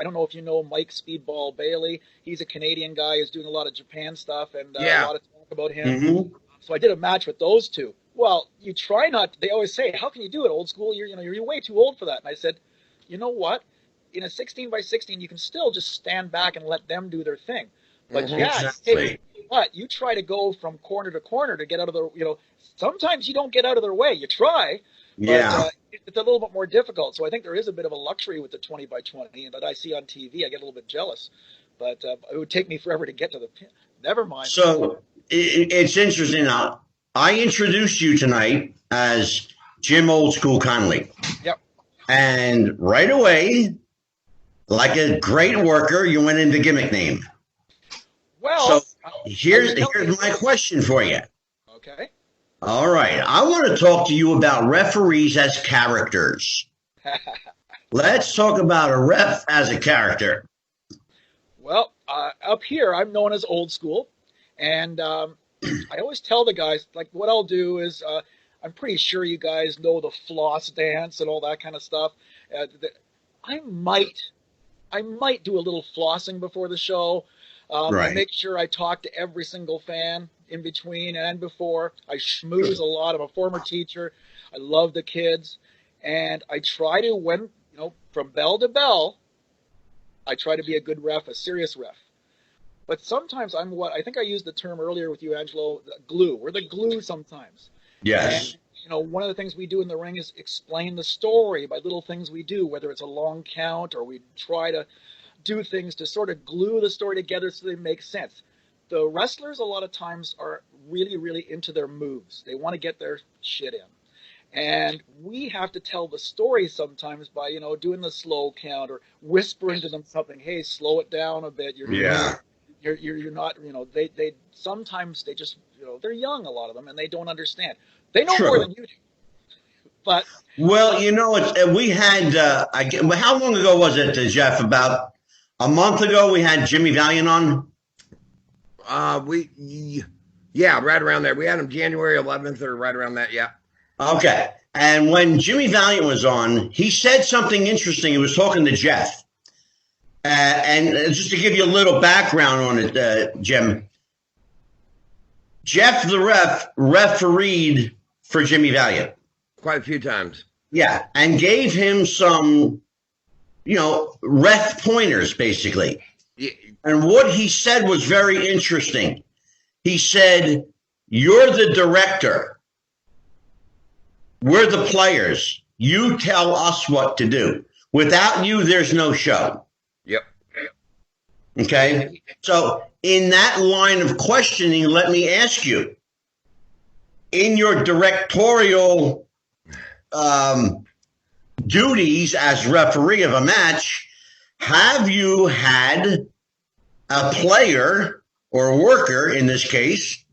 don't know if you know Mike Speedball Bailey. He's a Canadian guy who's doing a lot of Japan stuff, and a lot of talk about him. Mm-hmm. So I did a match with those two. Well, you try not. They always say, "How can you do it, old school? You're way too old for that." And I said, "You know what? In a 16 by 16, you can still just stand back and let them do their thing. But exactly. But you try to go from corner to corner to get out of the. Sometimes you don't get out of their way. You try, but it's a little bit more difficult. So I think there is a bit of a luxury with the 20 by 20 that I see on TV. I get a little bit jealous, but it would take me forever to get to the pin. Never mind. So it's interesting. Now, I introduced you tonight as Jim Old School Connolly. Yep. And right away, like a great worker, you went into gimmick name. Well, so here's my question for you. Okay. All right. I want to talk to you about referees as characters. Let's talk about a ref as a character. Well, up here, I'm known as Old School. And I always tell the guys, like, what I'll do is I'm pretty sure you guys know the floss dance and all that kind of stuff. I might do a little flossing before the show. Right. I make sure I talk to every single fan in between and before. I schmooze a lot. I'm a former teacher. I love the kids. And I try to, from bell to bell, I try to be a good ref, a serious ref. But sometimes I think I used the term earlier with you, Angelo, glue. We're the glue sometimes. Yes. And, one of the things we do in the ring is explain the story by little things we do, whether it's a long count or we try to do things to sort of glue the story together so they make sense. The wrestlers a lot of times are really, really into their moves. They want to get their shit in. And we have to tell the story sometimes by, doing the slow count or whispering to them something. Hey, slow it down a bit. You're not, they sometimes they just, they're young, a lot of them, and they don't understand. They know more than you do. But well, we had, how long ago was it, Jeff? About a month ago, we had Jimmy Valiant on. Right around there. We had him January 11th or right around that. Yeah. Okay. And when Jimmy Valiant was on, he said something interesting. He was talking to Jeff. And just to give you a little background on it, Jim, Jeff the refereed for Jimmy Valiant. Quite a few times. Yeah, and gave him some, ref pointers, basically. Yeah. And what he said was very interesting. He said, you're the director. We're the players. You tell us what to do. Without you, there's no show. Yep. Okay? So in that line of questioning, let me ask you, in your directorial duties as referee of a match, have you had a player or a worker, in this case,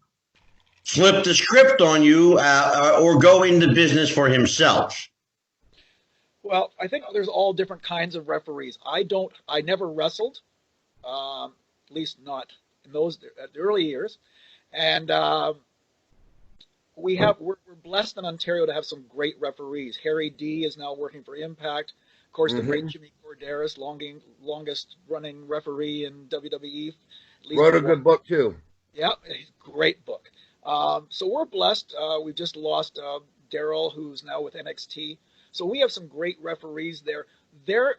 flip the script on you or go into business for himself? Well, I think there's all different kinds of referees. I never wrestled, at least not in the early years. And we're blessed in Ontario to have some great referees. Harry D is now working for Impact. Of course, the great Jimmy Korderas, longest running referee in WWE. At least Wrote a good book too. Yeah, great book. So we're blessed. We've just lost Daryl, who's now with NXT. So we have some great referees there. They're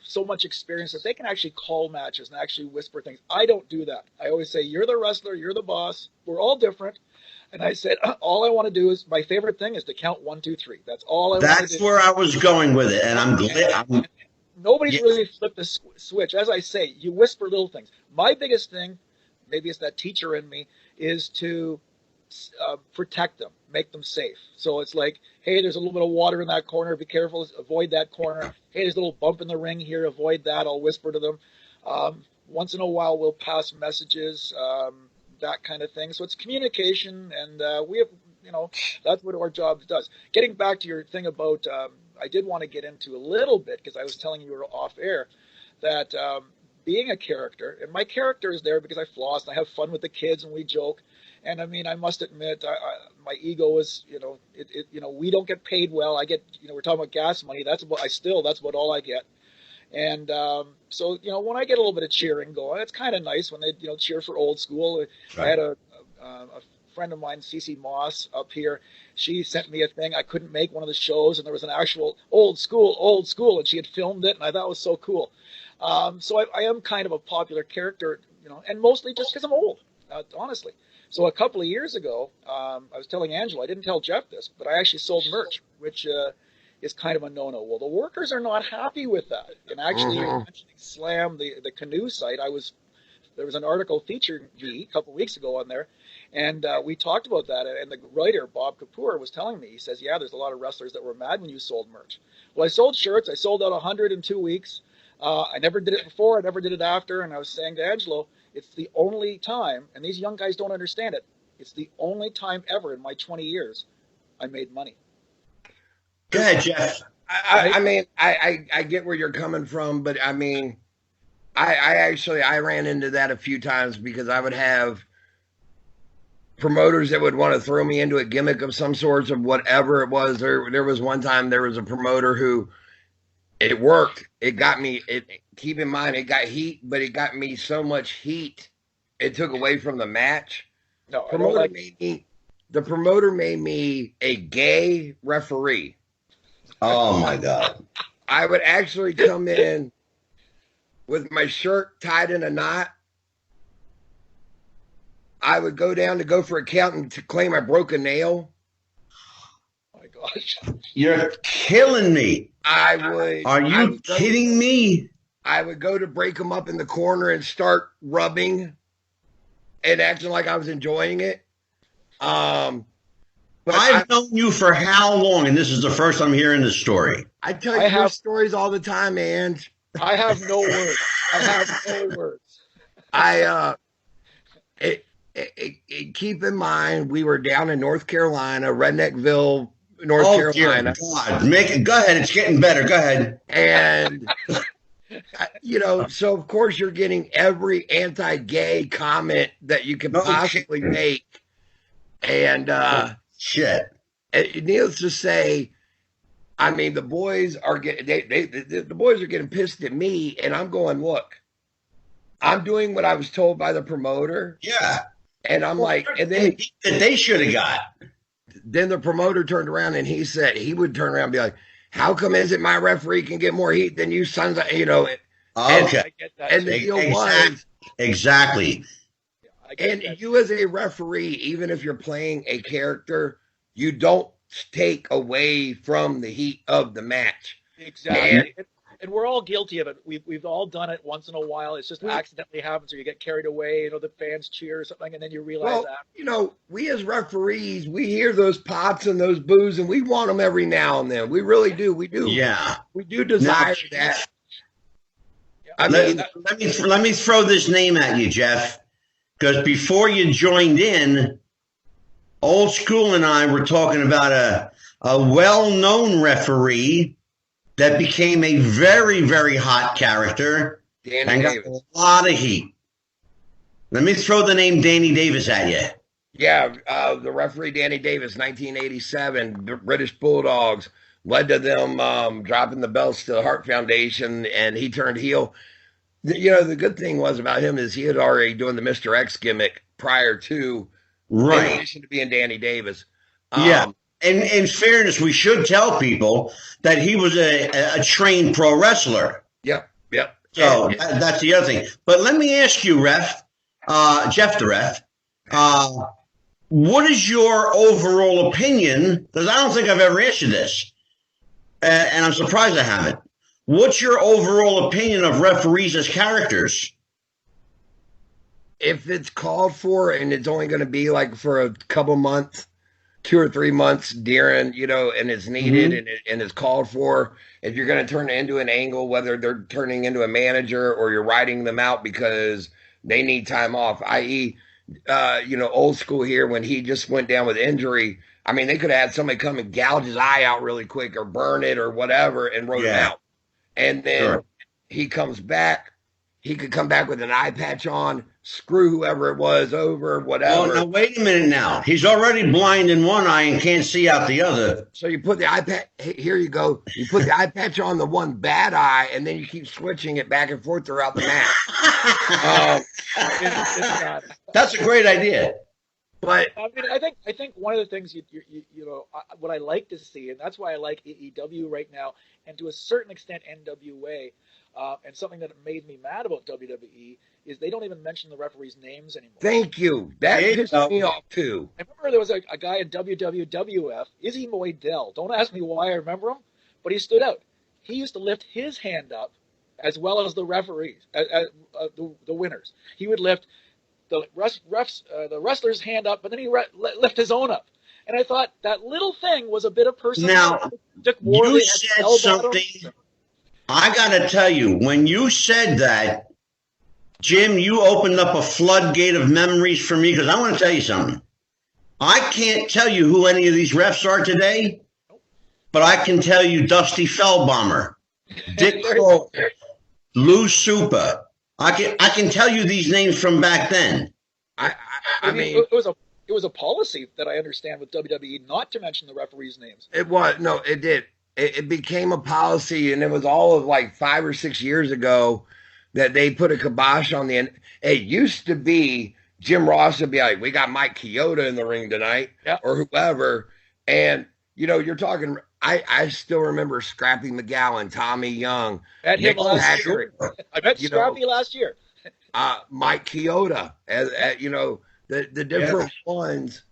so much experience that they can actually call matches and actually whisper things. I don't do that. I always say, you're the wrestler, you're the boss. We're all different. And I said, all I want to do is, my favorite thing is to count 1, 2, 3. That's all I want to do. That's where I was going with it, and I'm glad. Nobody's really flipped the switch. As I say, you whisper little things. My biggest thing, maybe it's that teacher in me, is to protect them, make them safe. So it's like, hey, there's a little bit of water in that corner. Be careful. Avoid that corner. Hey, there's a little bump in the ring here. Avoid that. I'll whisper to them. Once in a while, we'll pass messages, that kind of thing. So it's communication, and we have, that's what our job does. Getting back to your thing about, I did want to get into a little bit, because I was telling you off air that being a character, and my character is there because I floss and I have fun with the kids and we joke. And I mean, I must admit, my ego is, we don't get paid well. I get, we're talking about gas money. That's about all I get. And so, when I get a little bit of cheering going, it's kind of nice when they, cheer for Old School. Right. I had a friend of mine, Cece Moss, up here. She sent me a thing. I couldn't make one of the shows, and there was an actual Old School, and she had filmed it, and I thought it was so cool. So I am kind of a popular character, and mostly just because I'm old, honestly. So a couple of years ago, I was telling Angela, I didn't tell Jeff this, but I actually sold merch, which is kind of a no-no. Well, the workers are not happy with that. And actually, mentioning Slam, the canoe site, there was an article featuring me a couple of weeks ago on there, and we talked about that. And the writer, Bob Kapoor, was telling me, he says, yeah, there's a lot of wrestlers that were mad when you sold merch. Well, I sold shirts. I sold out 100 in 2 weeks. I never did it before. I never did it after. And I was saying to Angelo, it's the only time, and these young guys don't understand it, it's the only time ever in my 20 years I made money. Go ahead, Jeff. I mean, I get where you're coming from, but I mean, I ran into that a few times because I would have promoters that would want to throw me into a gimmick of some sorts of whatever it was. There was one time there was a promoter who, it worked. It got me, keep in mind, it got heat, but it got me so much heat, it took away from the match. No, the promoter made me a gay referee. Oh, my God. I would actually come in with my shirt tied in a knot. I would go down to go for a count and to claim I broke a nail. Oh, my gosh. You're killing me. Are you kidding me? I would go to break them up in the corner and start rubbing and acting like I was enjoying it. But I've known you for how long, and this is the first I'm hearing this story. I tell you those stories all the time, man. I have no words. Keep in mind, we were down in North Carolina, Redneckville, North Carolina. God, go ahead. It's getting better. Go ahead. And so of course you're getting every anti-gay comment that you can possibly make. And shit. Needless to say, I mean, the boys are getting the boys are getting pissed at me, and I'm going, look, I'm doing what I was told by the promoter. Yeah. And I'm like, and then they should have got. Then the promoter turned around and he said he would turn around and be like, how come is it my referee can get more heat than you sons of, Okay. I get that. And the deal was. Exactly. And you as a referee, even if you're playing a character, you don't take away from the heat of the match. Exactly. And we're all guilty of it. We've all done it once in a while. It's just accidentally happens, or you get carried away. The fans cheer or something, and then you realize that. We as referees, we hear those pots and those boos, and we want them every now and then. We really do. We do. Yeah. We do desire that. Let me throw this name at you, Jeff, because before you joined in, Old School and I were talking about a well-known referee that became a very, very hot character and got a lot of heat. Let me throw the name Danny Davis at you. Yeah, the referee Danny Davis, 1987, the British Bulldogs, led to them dropping the belts to the Hart Foundation, and he turned heel. The good thing was about him is he had already doing the Mr. X gimmick prior to, in addition to being Danny Davis. Yeah. And in fairness, we should tell people that he was a trained pro wrestler. Yep. So that's the other thing. But let me ask you, Jeff the Ref, what is your overall opinion? Because I don't think I've ever asked you this, and I'm surprised I haven't. What's your overall opinion of referees as characters? If it's called for and it's only going to be like for a couple months, 2 or 3 months during, and it's needed and it's called for, if you're going to turn it into an angle, whether they're turning into a manager or you're writing them out because they need time off, i.e., old school here when he just went down with injury. I mean, they could have had somebody come and gouge his eye out really quick or burn it or whatever and wrote it out. And then he comes back. He could come back with an eye patch on, screw whoever it was over, whatever. Well, now, wait a minute now. He's already blind in one eye and can't see out the other. So you put the eye patch, here you go. You put the eye patch on the one bad eye, and then you keep switching it back and forth throughout the match. That's a great idea. But I mean, I think one of the things what I like to see, and that's why I like AEW right now, and to a certain extent NWA, and something that made me mad about WWE is they don't even mention the referees' names anymore. Thank you. That pissed me off too. I remember there was a guy in WWF, Izzy Moydell. Don't ask me why I remember him, but he stood out. He used to lift his hand up as well as the referees, the winners. He would lift the wrestler's hand up, but then he lift his own up. And I thought that little thing was a bit of personality. Now, you said something. I got to tell you, when you said that, Jim, you opened up a floodgate of memories for me because I want to tell you something. I can't tell you who any of these refs are today, but I can tell you Dusty Feldbomber, Dick Crow, Lou Supa. I can tell you these names from back then. I mean, it was a policy that I understand with WWE not to mention the referees' names. It was. No, it did. It became a policy, and it was all of like 5 or 6 years ago that they put a kibosh on the end. It used to be Jim Ross would be like, we got Mike Chioda in the ring tonight, or whoever. And, you're talking, I still remember Scrappy McGowan, Tommy Young. Met him last year. I met Scrappy last year. Mike Chioda, the different ones.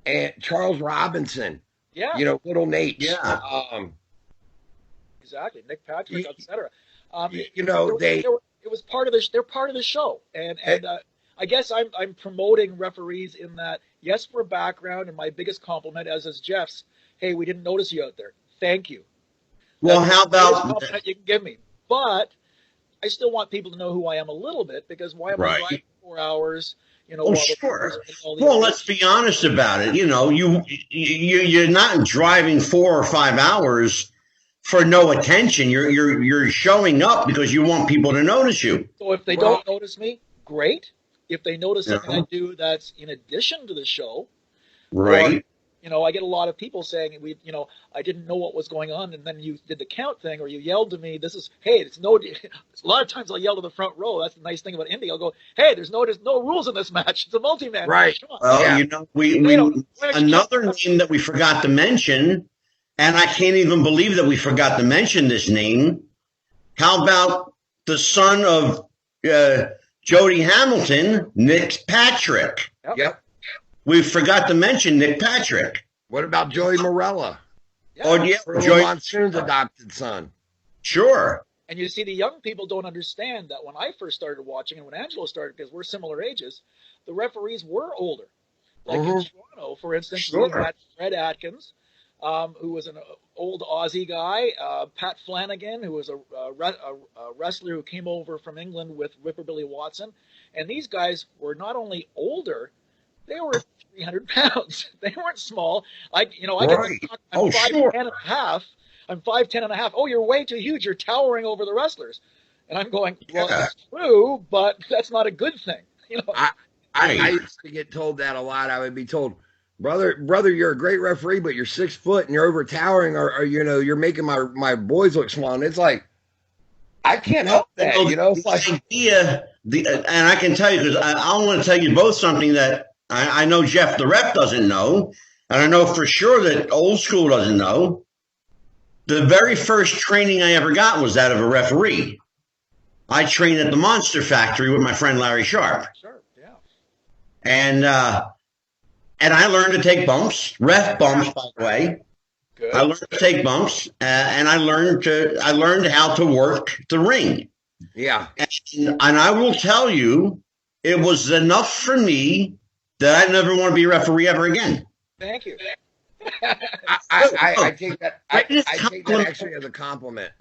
And Charles Robinson. Yeah. Little Nate. Yeah. Exactly. Nick Patrick, etc. It was part of they're part of the show, and I guess I'm promoting referees in that. Yes, for background, and my biggest compliment, as is Jeff's. Hey, we didn't notice you out there. Thank you. Well, That's how the biggest about compliment you can give me? But I still want people to know who I am a little bit, because why am I driving 4 hours? Sure. Well, let's be honest about it. You're not driving 4 or 5 hours for no attention. You're showing up because you want people to notice you. So if they don't notice me, great. If they notice something I do that's in addition to the show, right? Or, I get a lot of people saying I didn't know what was going on, and then you did the count thing, or you yelled to me. It's no. A lot of times I'll yell to the front row. That's the nice thing about indie. I'll go, hey, there's no rules in this match. It's a multi-man match. Well, we another name that we forgot to mention, and I can't even believe that we forgot to mention this name. How about the son of Jody Hamilton, Nick Patrick? Yep. We forgot to mention Nick Patrick. What about Joey Morella? Joey Monsoon's adopted son. Sure. And you see, the young people don't understand that when I first started watching, and when Angelo started, because we're similar ages, the referees were older. Like in Toronto, for instance, we had Fred Atkins, who was an old Aussie guy, Pat Flanagan, who was a wrestler who came over from England with Whipper-Billy Watson. And these guys were not only older, they were 300 pounds. They weren't small. I'm 5'10" and a half. I'm 5'10" and a half. Oh, you're way too huge. You're towering over the wrestlers. And I'm going, well, that's true, but that's not a good thing. I used to get told that a lot. I would be told, brother, you're a great referee, but you're 6 foot and you're over towering, or you're making my boys look small. And it's like, I can't help that. It's like idea. And I can tell you, because I want to tell you both something that I know Jeff the ref doesn't know, and I know for sure that Old School doesn't know. The very first training I ever got was that of a referee. I trained at the Monster Factory with my friend Larry Sharp. Sure, yeah. And I learned to take bumps, ref bumps, by the way. Good. I learned to take bumps, and I learned how to work the ring. Yeah. And I will tell you, it was enough for me that I never want to be a referee ever again. Thank you. I take that. I take that actually as a compliment.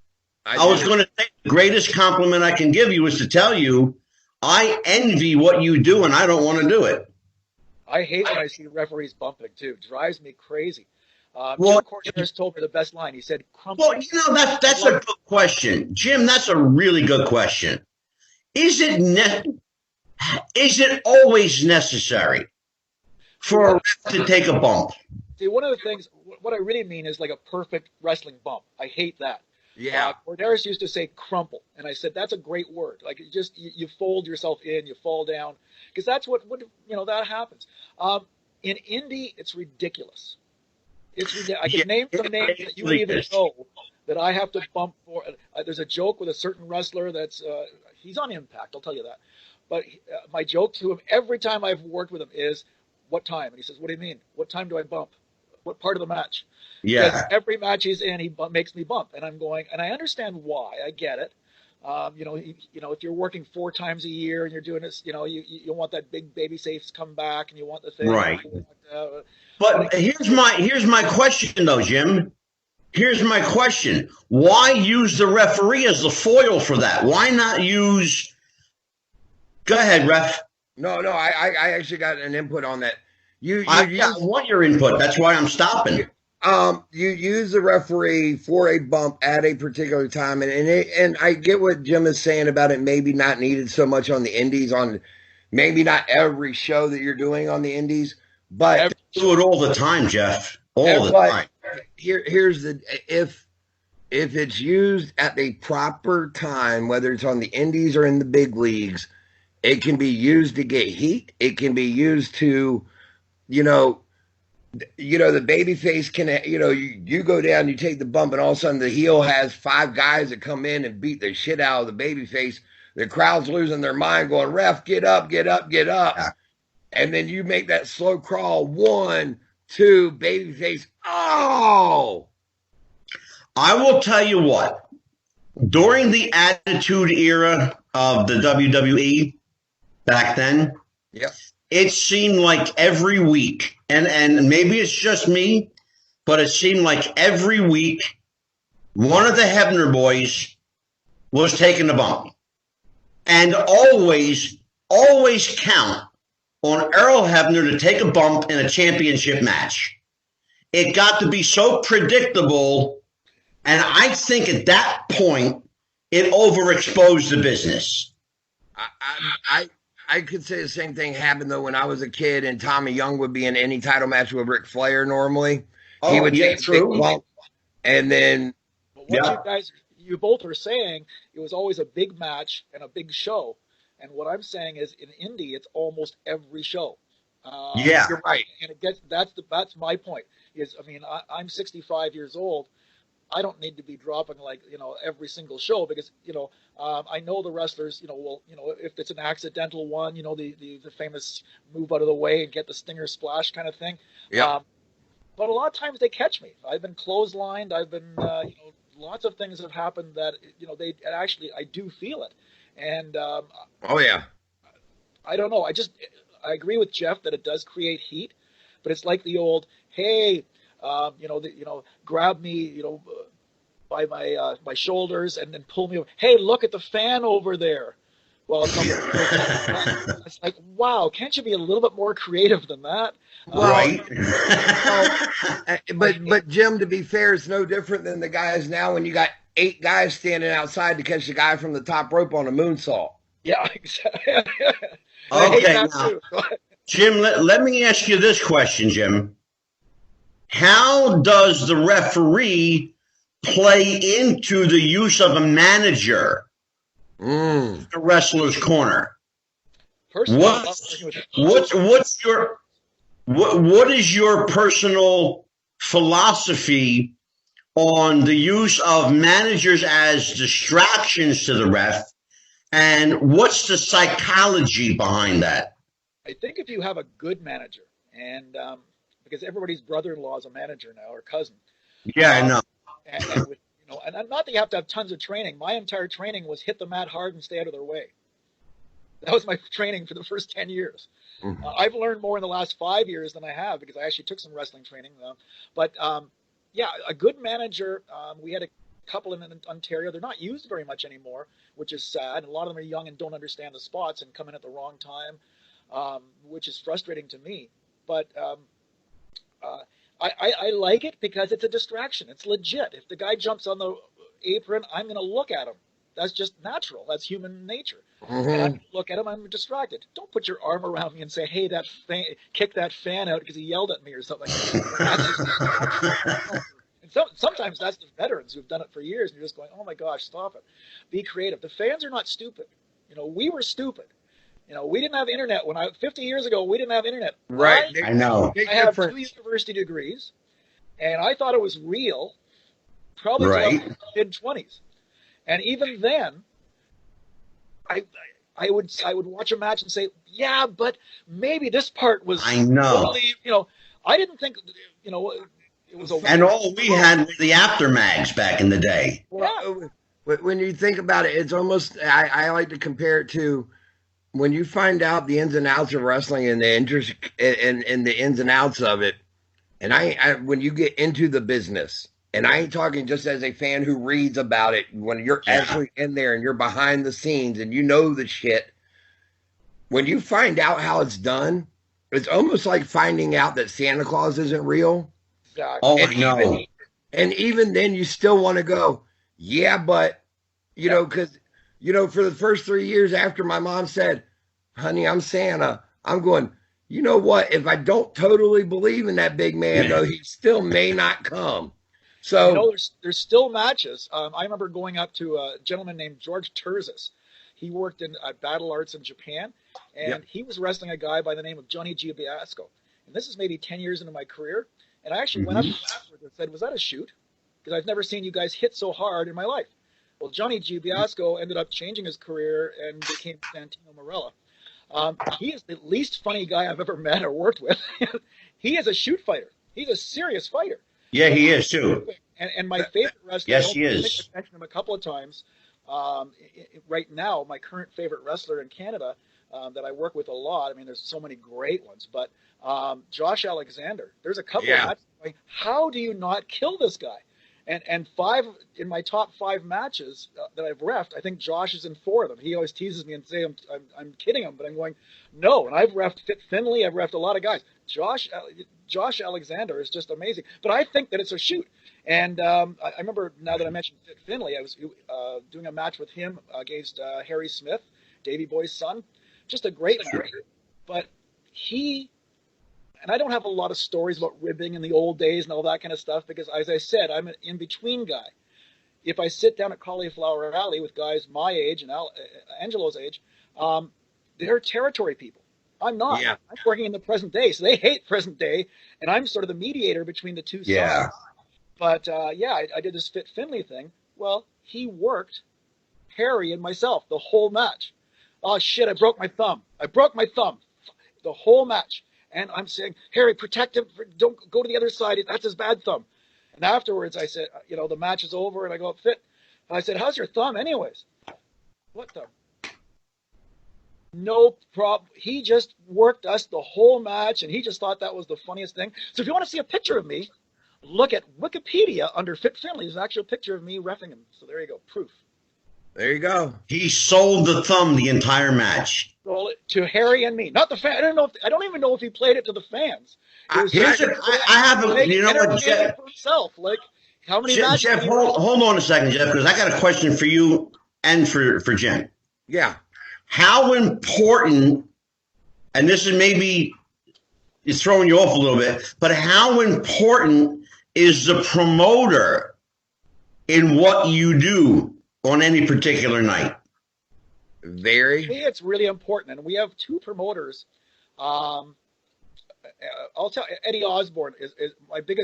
I was going to say the greatest compliment I can give you is to tell you I envy what you do, and I don't want to do it. I hate when I see referees bumping too. It drives me crazy. Well, Jim Cortez told me the best line. He said, "Crumple." Well, that's a good question, Jim. That's a really good question. Is it always necessary for a ref to take a bump? See, one of the things, what I really mean is like a perfect wrestling bump. I hate that. Yeah. Corderis used to say crumple, and I said that's a great word. Like you fold yourself in, you fall down, because that's what that happens. In indie, it's ridiculous. It's ridiculous. I can name some names that you even know that I have to bump for. There's a joke with a certain wrestler that's he's on Impact. I'll tell you that. But my joke to him every time I've worked with him is, "What time?" And he says, "What do you mean? What time do I bump? What part of the match?" Yeah. Because every match he's in, he makes me bump, and I'm going, and I understand why. I get it. If you're working 4 times a year and you're doing this, you want that big baby face come back, and you want the thing. Right. But here's my question, though, Jim. Here's my question. Why use the referee as the foil for that? Why not use... Go ahead, ref. No, I actually got an input on that. I want your input. That's why I'm stopping. You use the referee for a bump at a particular time, and I get what Jim is saying about it maybe not needed so much on the indies, on maybe not every show that you're doing on the indies, but do it all the time, Jeff. All the time. Here's the if it's used at the proper time, whether it's on the indies or in the big leagues, it can be used to get heat. It can be used to, the baby face can, you go down, you take the bump, and all of a sudden the heel has 5 guys that come in and beat the shit out of the baby face. The crowd's losing their mind going, "Ref, get up, get up, get up." Yeah. And then you make that slow crawl, 1, 2, baby face. Oh! I will tell you what, during the Attitude Era of the WWE back then, yep, it seemed like every week, and maybe it's just me, but it seemed like every week one of the Hebner boys was taking the bump. And always count on Earl Hebner to take a bump in a championship match. It got to be so predictable, and I think at that point it overexposed the business. I could say the same thing happened, though, when I was a kid and Tommy Young would be in any title match with Ric Flair normally. Oh, he would yeah, take a big bump, and then... But what you both are saying, it was always a big match and a big show. And what I'm saying is, in indie, it's almost every show. Yeah. You're right. And that's my point. I'm 65 years old. I don't need to be dropping every single show because I know the wrestlers. If it's an accidental one, the famous move out of the way and get the stinger splash kind of thing. Yeah. But a lot of times they catch me. I've been clotheslined. I've been lots of things have happened that I do feel it. And oh yeah. I don't know. I agree with Jeff that it does create heat, but it's like the old, hey, grab me, by my shoulders and then pull me over. Hey, look at the fan over there. Well, it's like, wow, can't you be a little bit more creative than that? Right. But Jim, to be fair, it's no different than the guys now when you got 8 guys standing outside to catch the guy from the top rope on a moonsault. Yeah, exactly. Okay, Jim, let me ask you this question, Jim. How does the referee play into the use of a manager in the wrestler's corner? Personally, what is your personal philosophy on the use of managers as distractions to the ref, and what's the psychology behind that? I think if you have a good manager, and because everybody's brother-in-law is a manager now, or cousin. Yeah, I know. And with, and not that you have to have tons of training. My entire training was hit the mat hard and stay out of their way. That was my training for the first 10 years. Mm-hmm. I've learned more in the last 5 years than I have, because I actually took some wrestling training. But yeah, a good manager. We had a couple in Ontario. They're not used very much anymore, which is sad. A lot of them are young and don't understand the spots and come in at the wrong time, which is frustrating to me. But I like it because it's a distraction. It's legit. If the guy jumps on the apron, I'm going to look at him. That's just natural. That's human nature. Mm-hmm. And I look at him, I'm distracted. Don't put your arm around me and say, hey, kick that fan out because he yelled at me or something. And sometimes that's the veterans who've done it for years, and you're just going, oh my gosh, stop it. Be creative. The fans are not stupid. We were stupid. We didn't have internet 50 years ago. We didn't have internet. Right. I know. I have 2 university degrees, and I thought it was real, probably until mid-20s. And even then, I would watch a match and say, yeah, but maybe this part was. I know. Totally, I didn't think, it was a. And all we had were the aftermags back in the day. Well, when you think about it, it's almost. I like to compare it to when you find out the ins and outs of wrestling and the interest and the ins and outs of it. And when you get into the business. And I ain't talking just as a fan who reads about it. When you're actually in there and you're behind the scenes and you know the shit, when you find out how it's done, it's almost like finding out that Santa Claus isn't real. Exactly. Oh, no. And even then you still want to go, yeah, but, because, for the first 3 years after my mom said, honey, I'm Santa, I'm going, you know what? If I don't totally believe in that big man, though, he still may not come. So there's still matches. I remember going up to a gentleman named George Terzis. He worked in Battle Arts in Japan, and he was wrestling a guy by the name of Johnny Giubiasco. And this is maybe 10 years into my career. And I actually went up to him afterwards and said, was that a shoot? Because I've never seen you guys hit so hard in my life. Well, Johnny Giubiasco ended up changing his career and became Santino Marella. He is the least funny guy I've ever met or worked with. He is a shoot fighter. He's a serious fighter. Yeah, he is too. And my favorite wrestler, yes, he is. I mentioned him a couple of times. Right now, my current favorite wrestler in Canada that I work with a lot. I mean, there's so many great ones, but Josh Alexander. There's a couple of matches going, how do you not kill this guy? And 5 in my top 5 matches that I've reffed, I think Josh is in 4 of them. He always teases me and say I'm kidding him, but I'm going, no. And I've reffed Fit Finley. I've reffed a lot of guys. Josh Alexander is just amazing. But I think that it's a shoot. And I remember, now that I mentioned Fit Finley, I was doing a match with him against Harry Smith, Davey Boy's son. Just a great match. But and I don't have a lot of stories about ribbing in the old days and all that kind of stuff because, as I said, I'm an in-between guy. If I sit down at Cauliflower Alley with guys my age and Angelo's age, they're territory people. I'm not. Yeah. I'm working in the present day, so they hate present day, and I'm sort of the mediator between the two sides. But, I did this Fit Finley thing. Well, he worked Harry and myself the whole match. Oh, shit, I broke my thumb. The whole match. And I'm saying, Harry, protect him. Don't go to the other side. That's his bad thumb. And afterwards, I said, the match is over, and I go, Fit. And I said, how's your thumb anyways? What thumb? No problem. He just worked us the whole match, and he just thought that was the funniest thing. So if you want to see a picture of me, look at Wikipedia under Fit Finley. There's an actual picture of me reffing him. So there you go, proof. There you go. He sold the thumb the entire match. Sold it to Harry and me, not the fan. I don't even know if he played it to the fans. I have a, you know what, Jeff? For himself. Like, how many matches? Jeff, hold on a second, Jeff, because I got a question for you and for Jen. Yeah. How important, and this is maybe It's throwing you off a little bit. But how important is the promoter in what you do on any particular night? Very. For me, it's really important, and we have two promoters. I'll tell Eddie Osborne is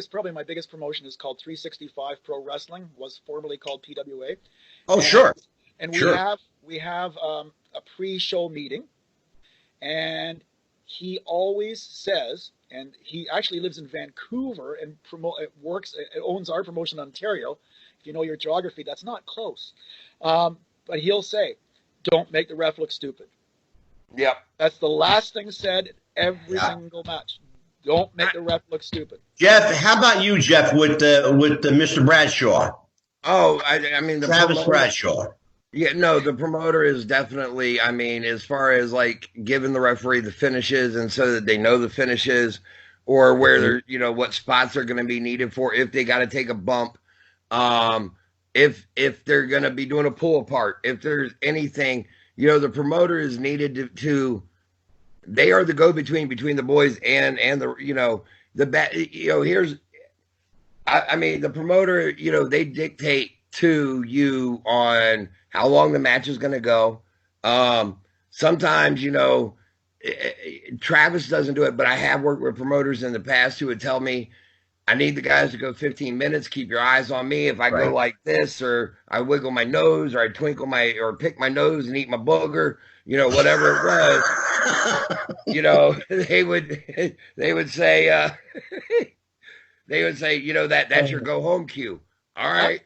probably my biggest promotion is called 365 Pro Wrestling, was formerly called PWA. Oh, And, sure. and Sure. we have a pre-show meeting, and he always says, and he actually lives in Vancouver and owns our promotion in Ontario. If you know your geography, that's not close. But he'll say, "Don't make the ref look stupid." Yep. That's the last thing said every single match. Don't make the ref look stupid. Jeff, how about you, Jeff, with the Mr. Bradshaw? Oh, I mean, the Travis promoter, Bradshaw. yeah, no, the promoter is definitely, I mean, as far as like giving the referee the finishes and so that they know the finishes or where they're, you know, what spots are going to be needed for if they got to take a bump. If they're going to be doing a pull apart, if there's anything, you know, the promoter is needed to they are the go-between between the boys and the, you know, I mean, the promoter, you know, they dictate to you on how long the match is going to go. Sometimes, you know, Travis doesn't do it, but I have worked with promoters in the past who would tell me, I need the guys to go 15 minutes. Keep your eyes on me. If I go like this, or I wiggle my nose, or I or pick my nose and eat my booger, you know, whatever it was, you know, they would say, you know, that's your go home cue. All right.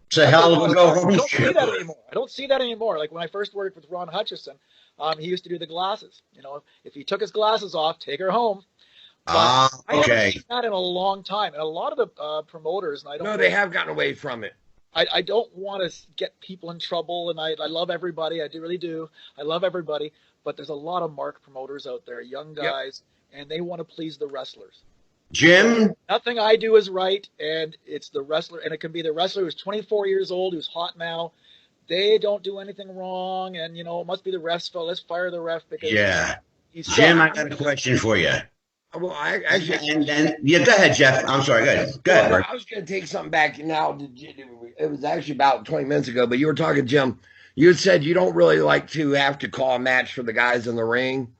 It's a hell of a go home I don't see that anymore. I don't see that anymore. Like when I first worked with Ron Hutchison, he used to do the glasses. You know, if he took his glasses off, take her home. But I haven't seen that in a long time. And a lot of the promoters, and I don't know, they have gotten away from it. I don't want to get people in trouble, and I love everybody. I really do. I love everybody. But there's a lot of mark promoters out there, young guys, and they want to please the wrestlers. Jim? Nothing I do is right, and it's the wrestler, and it can be the wrestler who's 24 years old, who's hot now. They don't do anything wrong, and, you know, it must be the ref's fault. Let's fire the ref because he's Jim, I got a question for you. Well, I actually, go ahead, Jeff. I'm sorry. Go ahead. Go ahead. I was going to take something back now. It was actually about 20 minutes ago, but you were talking, Jim. You had said you don't really like to have to call a match for the guys in the ring.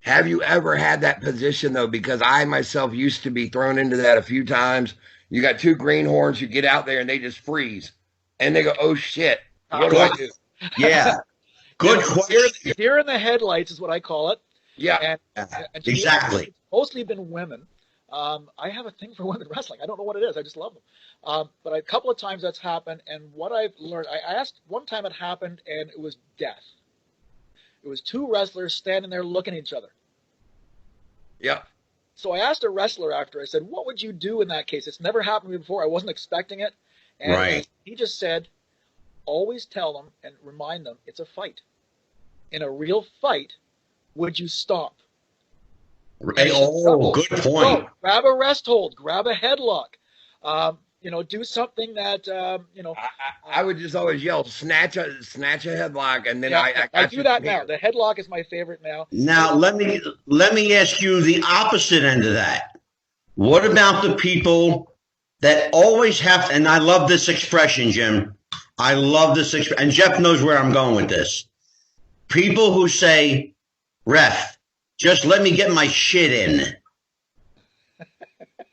Have you ever had that position, though? Because I myself used to be thrown into that a few times. You got two greenhorns who get out there and they just freeze. And they go, oh, shit. What do I do? Yeah. Good question. Deer in the headlights is what I call it. Yeah. And exactly. It's mostly been women. I have a thing for women wrestling. I don't know what it is. I just love them. But a couple of times that's happened. And what I've learned, I asked one time it happened and it was death. It was two wrestlers standing there looking at each other. Yeah. So I asked a wrestler after, I said, what would you do in that case? It's never happened to me before. I wasn't expecting it. And he just said, always tell them and remind them it's a fight. In a real fight, would you stop? Right. Oh, good point. So, grab a rest hold, grab a headlock. You know, do something that you know. I would just always yell, snatch a headlock, and then I do that now. The headlock is my favorite now. Now let me ask you the opposite end of that. What about the people that always have? And I love this expression, Jim. I love this expression, and Jeff knows where I'm going with this. People who say, "Ref, just let me get my shit in."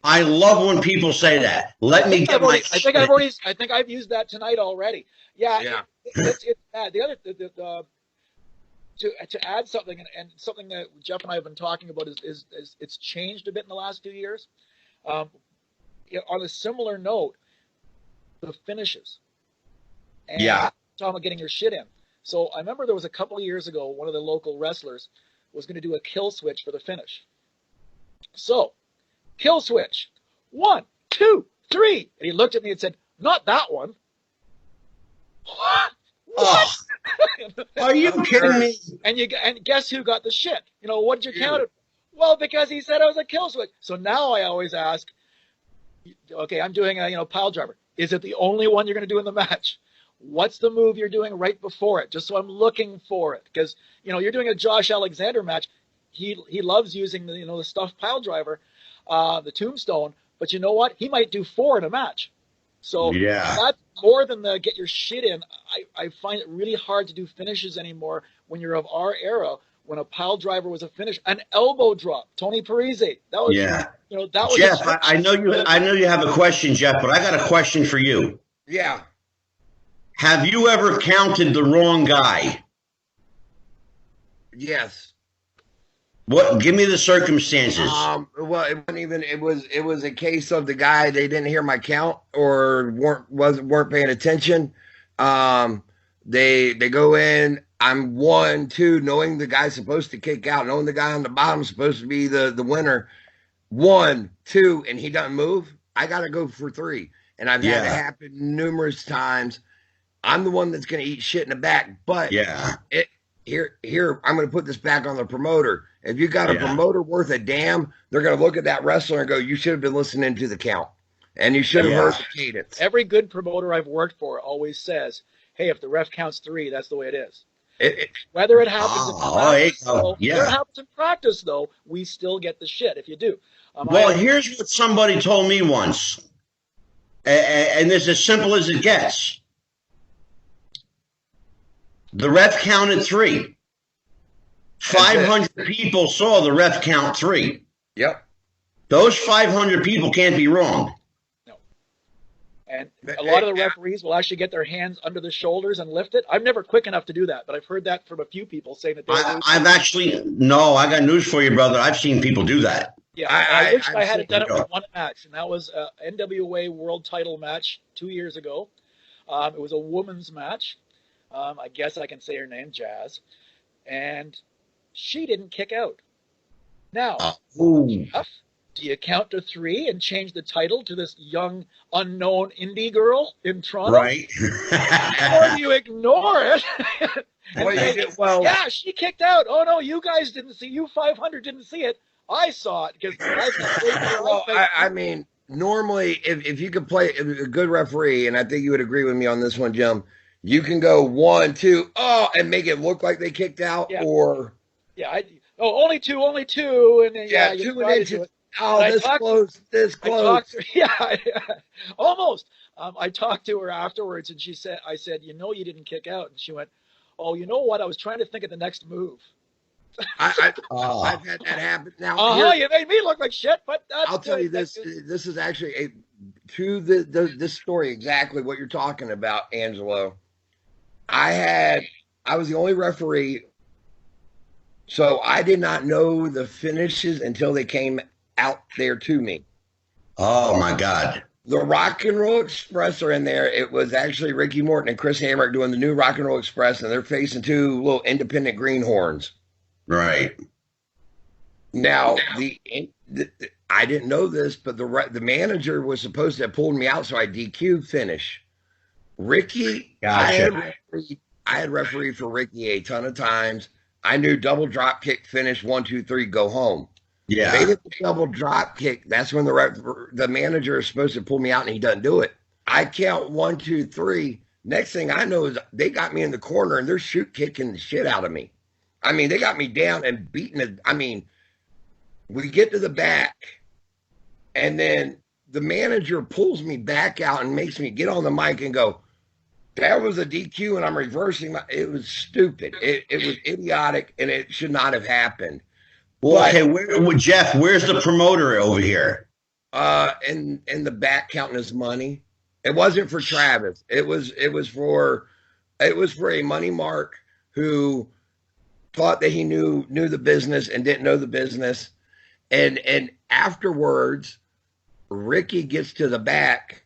I love when people say that. Let me get my. I think I've used that tonight already. Yeah. It's bad. The other to add something and something that Jeff and I have been talking about is it's changed a bit in the last few years. On a similar note, the finishes. And talking about getting your shit in. So I remember there was a couple of years ago, one of the local wrestlers was going to do a kill switch for the finish. So, kill switch. 1, 2, 3. And he looked at me and said, not that one. What? Oh, are you kidding me? And guess who got the shit? You know, what did you count it? Well, because he said it was a kill switch. So now I always ask, okay, I'm doing a pile driver. Is it the only one you're going to do in the match? What's the move you're doing right before it? Just so I'm looking for it. Because, you're doing a Josh Alexander match. he loves using the stuffed pile driver, the tombstone. But you know what? He might do 4 in a match. So Yeah. that's more than the get your shit in. I find it really hard to do finishes anymore when you're of our era. When a pile driver was a finish, an elbow drop, Tony Parisi. That was Yeah. that was Jeff, I know you have a question, Jeff, but I got a question for you. Yeah. Have you ever counted the wrong guy? Yes. What? Give me the circumstances. Well, it wasn't even. It was a case of the guy. They didn't hear my count or weren't paying attention. They go in. I'm 1, 2, knowing the guy's supposed to kick out, knowing the guy on the bottom is supposed to be the winner. 1, 2, and he doesn't move. I got to go for 3, and I've had it happen numerous times. I'm the one that's going to eat shit in the back, but here I'm going to put this back on the promoter. If you got a promoter worth a damn, they're going to look at that wrestler and go, "You should have been listening to the count, and you should have heard the cadence." Every good promoter I've worked for always says, "Hey, if the ref counts 3, that's the way it is." Whether it happens in practice, whether it happens in practice, though, we still get the shit if you do. Well, here's what somebody told me once, and it's as simple as it gets. The ref counted 3. 500 people saw the ref count 3. Yep. Those 500 people can't be wrong. No. And a lot of the referees will actually get their hands under the shoulders and lift it. I'm never quick enough to do that, but I've heard that from a few people saying that I got news for you, brother. I've seen people do that. Yeah, I wish I had done it with one match, and that was an NWA World Title match 2 years ago. It was a women's match. I guess I can say her name, Jazz, and she didn't kick out. Now, Jeff, do you count to 3 and change the title to this young, unknown indie girl in Toronto? Right. Or do you ignore it? Yeah, she kicked out. Oh, no, you guys didn't see. You 500 didn't see it. I saw it. Because I mean, normally, if you could play a good referee, and I think you would agree with me on this one, Jim, you can go 1, 2, and make it look like they kicked out, or only two, and then 2 and then 2. Oh, this close. Almost. I talked to her afterwards, and I said, you didn't kick out, and she went, "Oh, you know what? I was trying to think of the next move." I've had that happen. Now, you made me look like shit, but I'll tell you this. This is actually this story exactly what you're talking about, Angelo. I was the only referee, so I did not know the finishes until they came out there to me. Oh my God. The Rock and Roll Express are in there. It was actually Ricky Morton and Chris Hamrick doing the new Rock and Roll Express, and they're facing 2 little independent greenhorns. Right. Now, I didn't know this, but the manager was supposed to have pulled me out, so I DQ finish. Ricky, gotcha. I had refereed for Ricky a ton of times. I knew double drop kick finish 1, 2, 3, go home. Yeah. They hit the double drop kick. That's when the manager is supposed to pull me out, and he doesn't do it. I count 1, 2, 3. Next thing I know is they got me in the corner, and they're kicking the shit out of me. I mean, they got me down and beating it. I mean, we get to the back, and then the manager pulls me back out and makes me get on the mic and go, "That was a DQ," and I'm reversing. It was stupid. It was idiotic, and it should not have happened. Well, okay, Jeff, where's the promoter over here? In the back counting his money. It wasn't for Travis. It was for a money mark who thought that he knew the business and didn't know the business. And afterwards, Ricky gets to the back.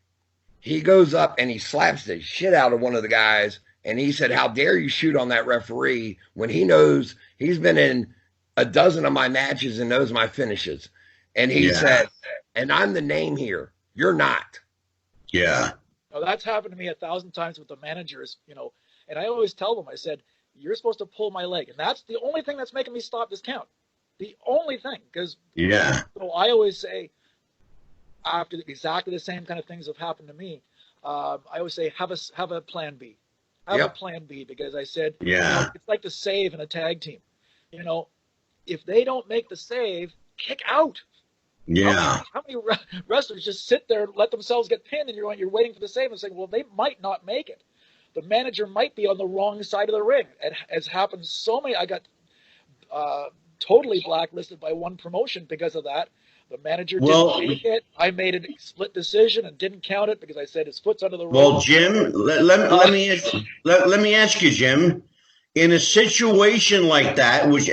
He goes up and he slaps the shit out of one of the guys. And he said, "How dare you shoot on that referee," when he knows he's been in a dozen of my matches and knows my finishes. And he said, "And I'm the name here. You're not." Yeah. Well, that's happened to me 1,000 times with the managers, and I always tell them, I said, "You're supposed to pull my leg." And that's the only thing that's making me stop this count. The only thing. Because so I always say, after exactly the same kind of things have happened to me, I always say, have a plan B. Have a plan B, because I said, it's like the save in a tag team. if they don't make the save, kick out. Yeah. How many wrestlers just sit there and let themselves get pinned, and you're waiting for the save and saying, well, they might not make it. The manager might be on the wrong side of the ring. It has happened so many. I got totally blacklisted by one promotion because of that. The manager didn't make it. I made a split decision and didn't count it because I said his foot's under the rope. Well, Jim, let me ask you, Jim. In a situation like that, which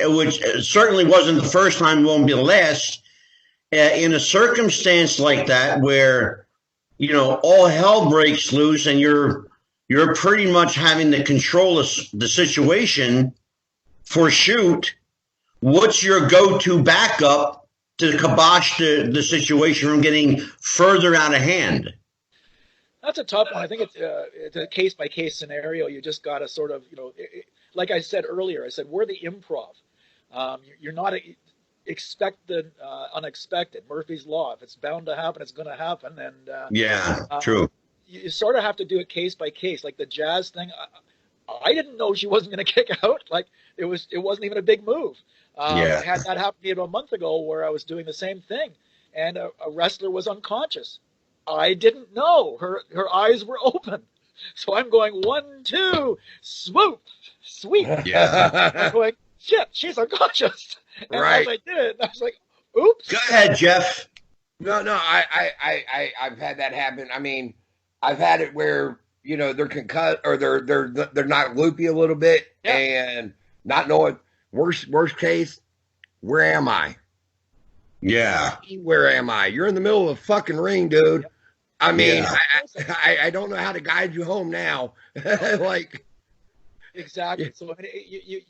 certainly wasn't the first time, won't be the last. In a circumstance like that, where all hell breaks loose and you're pretty much having to control the situation for shoot, what's your go-to backup to kibosh the situation from getting further out of hand? That's a tough one. I think it's a case-by-case scenario. You just got to sort of, like I said earlier, I said we're the improv. You're not expect the unexpected. Murphy's Law. If it's bound to happen, it's going to happen. And true. You sort of have to do it case by case. Like the Jazz thing, I didn't know she wasn't going to kick out. Like it wasn't even a big move. I had that happen to me about a month ago where I was doing the same thing, and a wrestler was unconscious. I didn't know her eyes were open, so I'm going 1, 2, swoop, sweep. Yeah. I'm going, shit, she's unconscious. And right. as I did it, I was like, oops. Go ahead, Jeff. No, I've had that happen. I mean, I've had it where they're concussed or they're not loopy a little bit and not knowing. Worst case, where am I? Yeah. Where am I? You're in the middle of a fucking ring, dude. Yep. I mean, I don't know how to guide you home now. Like exactly. So I mean,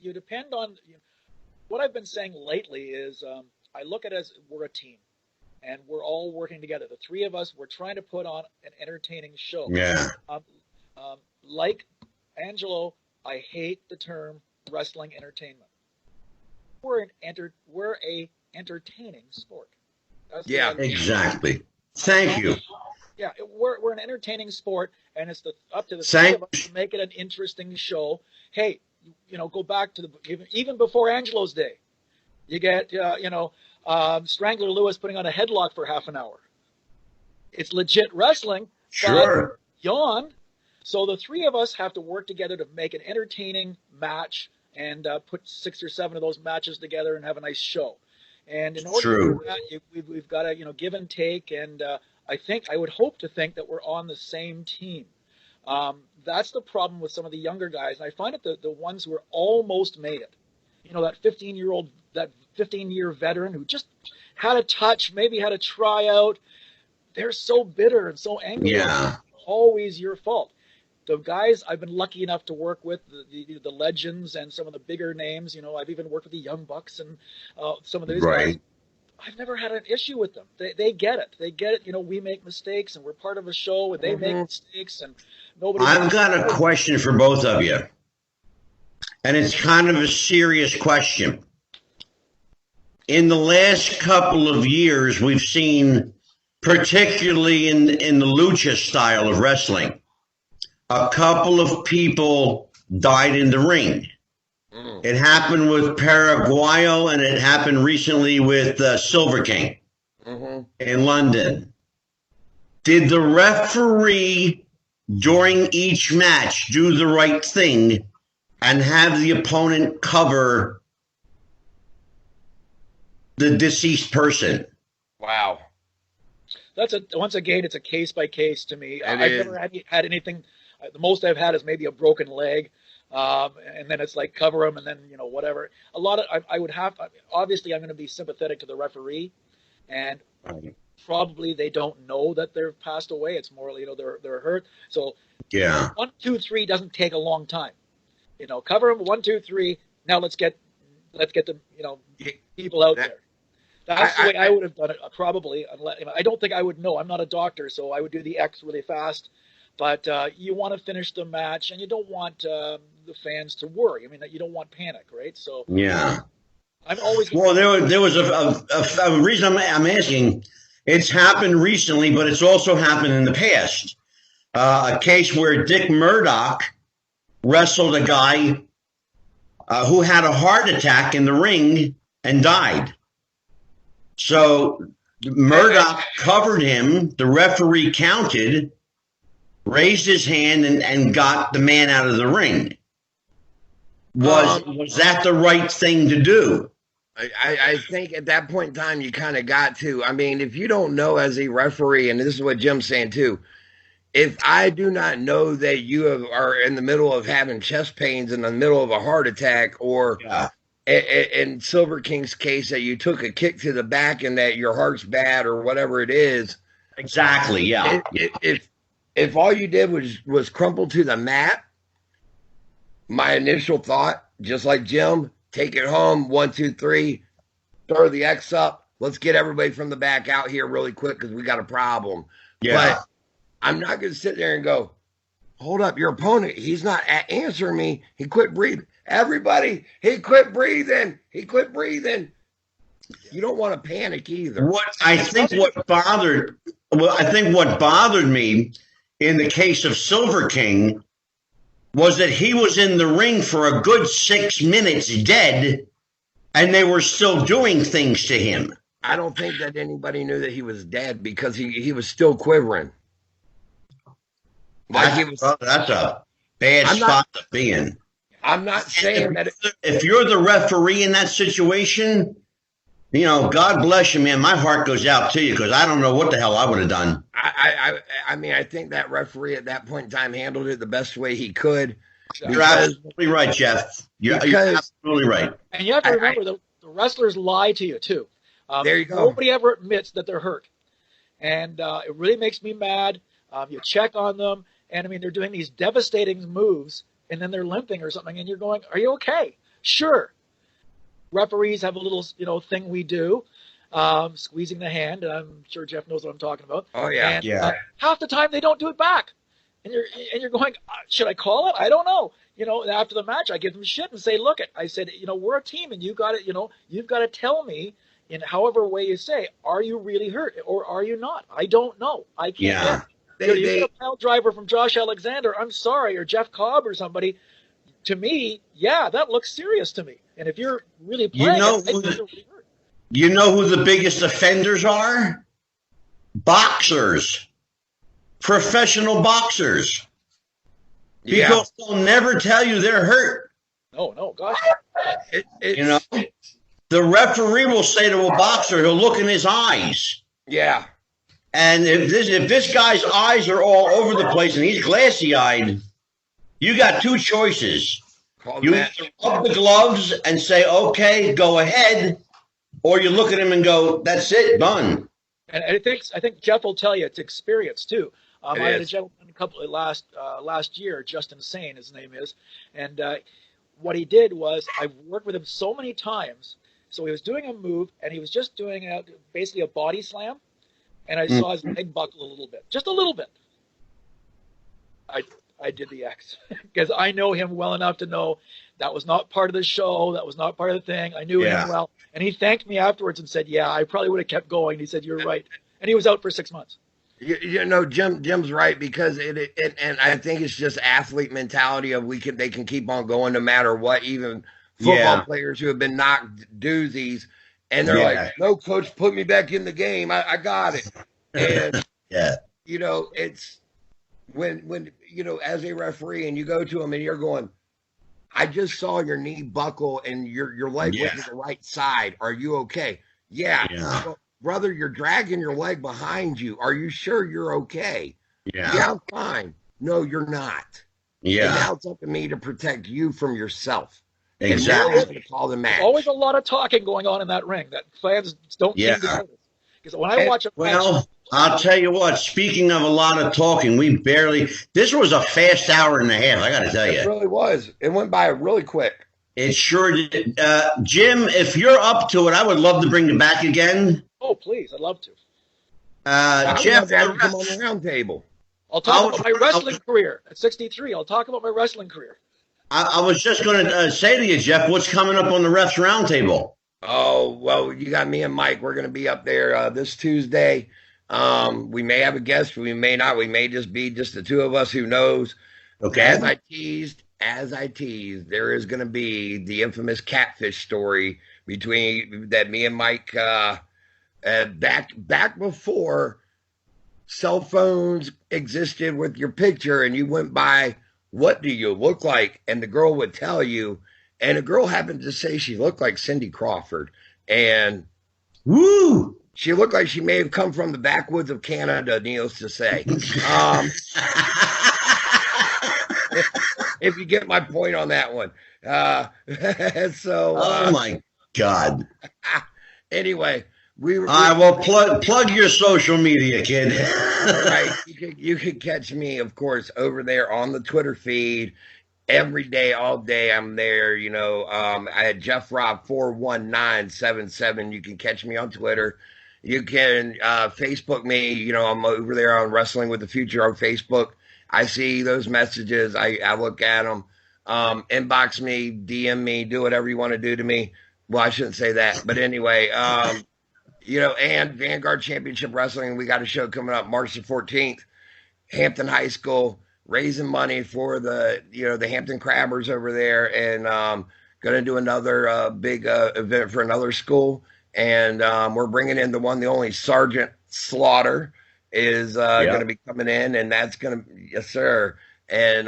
you depend on. What I've been saying lately is I look at it as we're a team, and we're all working together. The three of us, we're trying to put on an entertaining show. Yeah. Like Angelo, I hate the term wrestling entertainment. We're a entertaining sport. Exactly. Thank you. Yeah, we're an entertaining sport, and it's up to the three of us to make it an interesting show. Hey, go back to even before Angelo's day, you get Strangler Lewis putting on a headlock for half an hour. It's legit wrestling. Sure. Yawn. So the three of us have to work together to make an entertaining match and put 6 or 7 of those matches together and have a nice show. And in order to do that, we've got to give and take. And I would hope to think that we're on the same team. That's the problem with some of the younger guys. And I find it the ones who are almost made it. That 15-year veteran who just had a touch, maybe had a tryout. They're so bitter and so angry. Yeah. It's always your fault. The guys I've been lucky enough to work with, the legends and some of the bigger names, I've even worked with the Young Bucks and some of these guys. I've never had an issue with them. They get it. They get it. We make mistakes and we're part of a show and they make mistakes and nobody. I've got a question for both of you. And it's kind of a serious question. In the last couple of years, we've seen, particularly in the lucha style of wrestling, a couple of people died in the ring. It happened with Paraguayo, and it happened recently with Silver King in London. Did the referee during each match do the right thing and have the opponent cover the deceased person? Wow. Once again, it's a case by case to me. I've never had anything. The most I've had is maybe a broken leg. And then it's like cover them and then, whatever. A lot of, I would have, obviously I'm going to be sympathetic to the referee and probably they don't know that they've passed away. It's more, they're hurt. So 1, 2, 3 doesn't take a long time. Cover them 1, 2, 3. Now let's get the, people out there. That's the way I would have done it, probably. I don't think I would know. I'm not a doctor, so I would do the X really fast. But you want to finish the match, and you don't want the fans to worry. I mean, you don't want panic, right? So I'm always. Well, there was a reason I'm asking. It's happened recently, but it's also happened in the past. A case where Dick Murdoch wrestled a guy who had a heart attack in the ring, and died. So Murdoch covered him. The referee counted, raised his hand, and got the man out of the ring. Was that the right thing to do? I think at that point in time, you kind of got to. I mean, if you don't know as a referee, and this is what Jim's saying too, if I do not know that you are in the middle of having chest pains in the middle of a heart attack, or in Silver King's case, that you took a kick to the back and that your heart's bad or whatever it is. Exactly, yeah. If all you did was crumple to the mat, my initial thought, just like Jim, take it home, 1, 2, 3, throw the X up. Let's get everybody from the back out here really quick because we got a problem. Yeah. But I'm not going to sit there and go, hold up, your opponent, he's not answering me. He quit breathing. Everybody, he quit breathing. He quit breathing. You don't want to panic either. I think what bothered me in the case of Silver King was that he was in the ring for a good 6 minutes dead, and they were still doing things to him. I don't think that anybody knew that he was dead because he was still quivering. That's a bad spot to be in. I'm not saying that. If you're the referee in that situation, God bless you, man. My heart goes out to you because I don't know what the hell I would have done. I mean, I think that referee at that point in time handled it the best way he could. You're absolutely right, Jeff. You're absolutely right. And you have to remember the wrestlers lie to you too. There you go. Nobody ever admits that they're hurt, and it really makes me mad. You check on them, and I mean they're doing these devastating moves, and then they're limping or something, and you're going, "Are you okay?" Sure. Referees have a little, thing we do, squeezing the hand. And I'm sure Jeff knows what I'm talking about. Oh yeah, and, half the time they don't do it back, and you're going, should I call it? I don't know. After the match, I give them shit and say, look, I said, we're a team, and you got to, you've got to tell me in however way you say, are you really hurt or are you not? I don't know. I can't. Yeah. You get a pile driver from Josh Alexander. I'm sorry, or Jeff Cobb or somebody. To me, yeah, that looks serious to me. And if you're really playing, you know who the biggest offenders are? Boxers, professional boxers. Because they'll never tell you they're hurt. No, gosh. The referee will say to a boxer, he'll look in his eyes. Yeah. And if this guy's eyes are all over the place and he's glassy-eyed, you got two choices. You either rub the gloves and say, okay, go ahead, or you look at him and go, that's it, done. And I think Jeff will tell you it's experience too. I had a gentleman last year, Justin Sane, his name is, and what he did was I've worked with him so many times. So he was doing a move, and he was just doing basically a body slam, and I saw his leg buckle a little bit, just a little bit. I did the X because I know him well enough to know that was not part of the show. That was not part of the thing. I knew him well. And he thanked me afterwards and said, yeah, I probably would have kept going. He said, you're right. And he was out for 6 months. Jim's right because and I think it's just athlete mentality of they can keep on going no matter what. Even football players who have been knocked doozies and they're like, no, coach, put me back in the game. I got it. And it's when as a referee and you go to them and you're going, I just saw your knee buckle and your leg went to the right side. Are you okay? Yeah. Well, brother, you're dragging your leg behind you. Are you sure you're okay? Yeah, I'm fine. No, you're not. Yeah. And now it's up to me to protect you from yourself. Exactly. And now to call the match. There's always a lot of talking going on in that ring that fans don't seem to notice. Because when I watch a match, I'll tell you what, speaking of a lot of talking, this was a fast hour and a half, I got to tell you. It really was. It went by really quick. It sure did. Jim, if you're up to it, I would love to bring you back again. Oh, please. I'd love to. Jeff, come on the round table. I'll talk about my wrestling career at 63. I'll talk about my wrestling career. I was just going to say to you, Jeff, what's coming up on the Refs Roundtable? Oh, well, you got me and Mike. We're going to be up there this Tuesday. We may have a guest. We may not. We may just be just the two of us. Who knows? Okay. As I teased, there is going to be the infamous catfish story between that me and Mike back before cell phones existed with your picture, and you went by, what do you look like? And the girl would tell you, and a girl happened to say she looked like Cindy Crawford, and woo, she looked like she may have come from the backwoods of Canada, needless to say. If you get my point on that one. Oh my God. Anyway, we were. Well, plug your social media, kid. Right. You can catch me, of course, over there on the Twitter feed. Every day, all day, I'm there. I had Jeff Rob 41977. You can catch me on Twitter. You can Facebook me. I'm over there on Wrestling with the Future on Facebook. I see those messages. I look at them. Inbox me, DM me, do whatever you want to do to me. Well, I shouldn't say that, but anyway, and Vanguard Championship Wrestling. We got a show coming up March the 14th, Hampton High School, raising money for the Hampton Crabbers over there, and going to do another big event for another school. And we're bringing in the only Sergeant Slaughter is going to be coming in, and that's going to, yes, sir. And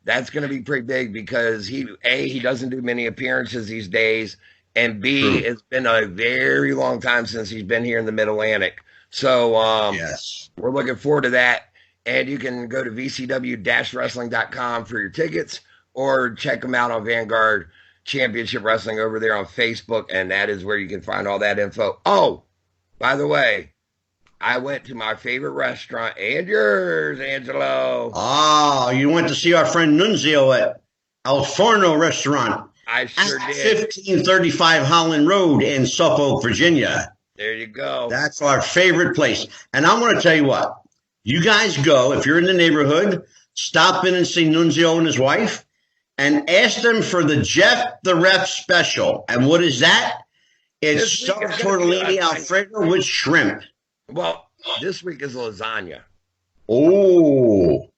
that's going to be pretty big because he doesn't do many appearances these days, and B, it's been a very long time since he's been here in the Mid-Atlantic. So yes, we're looking forward to that. And you can go to vcw-wrestling.com for your tickets, or check them out on Vanguard Championship Wrestling over there on Facebook, and that is where you can find all that info. Oh, by the way, I went to my favorite restaurant, and yours, Angelo. Oh, you went to see our friend Nunzio at El Forno Restaurant. I sure did. 1535 Holland Road in Suffolk, Virginia. There you go. That's our favorite place. And I'm going to tell you what. You guys go, if you're in the neighborhood, stop in and see Nunzio and his wife, and ask them for the Jeff the Ref special. And what is that? It's stuffed tortellini Alfredo with shrimp. Well, this week is lasagna. Oh.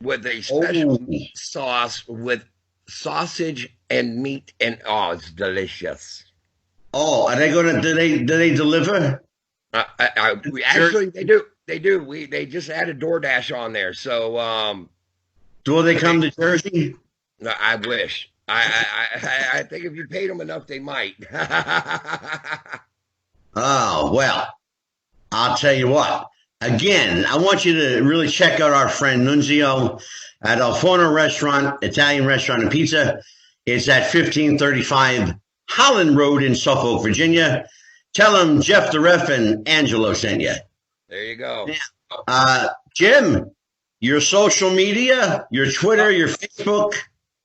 With a special sauce with sausage and meat, and it's delicious. Oh, are they going to, do they deliver? Actually, they do. They do. They just added DoorDash on there. So, do they come to Jersey? No, I wish. I think if you paid them enough, they might. Oh, well, I'll tell you what. Again, I want you to really check out our friend Nunzio at El Forno Restaurant, Italian Restaurant and Pizza. It's at 1535 Holland Road in Suffolk, Virginia. Tell them Jeff the Ref and Angelo sent you. There you go. Jim, your social media, your Twitter, your Facebook.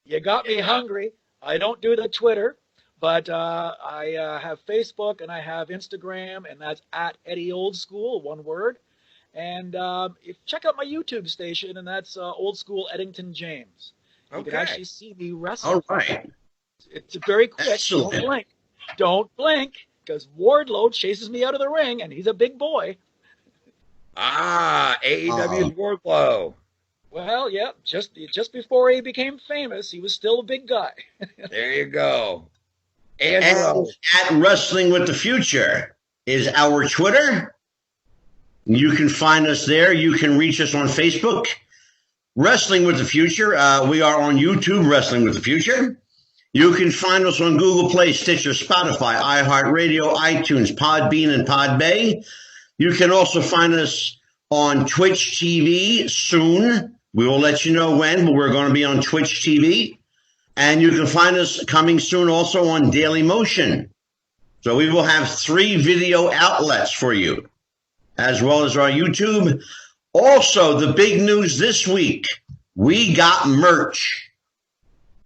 You got me hungry. I don't do the Twitter, but I have Facebook and I have Instagram, and that's at Eddie Old School, one word. And check out my YouTube station, and that's Old School Eddington James. You can actually see me wrestle. All right. It's very quick. Excellent. Don't blink. Don't blink, because Wardlow chases me out of the ring, and he's a big boy. AEW's Wardlow. Well, yeah, just before he became famous, he was still a big guy. There you go. And at Wrestling with the Future is our Twitter. You can find us there. You can reach us on Facebook. Wrestling with the Future. We are on YouTube, Wrestling with the Future. You can find us on Google Play, Stitcher, Spotify, iHeartRadio, iTunes, Podbean, and Podbay. You can also find us on Twitch TV soon. We will let you know when, but we're going to be on Twitch TV. And you can find us coming soon also on Daily Motion. So we will have 3 video outlets for you, as well as our YouTube. Also, the big news this week, we got merch.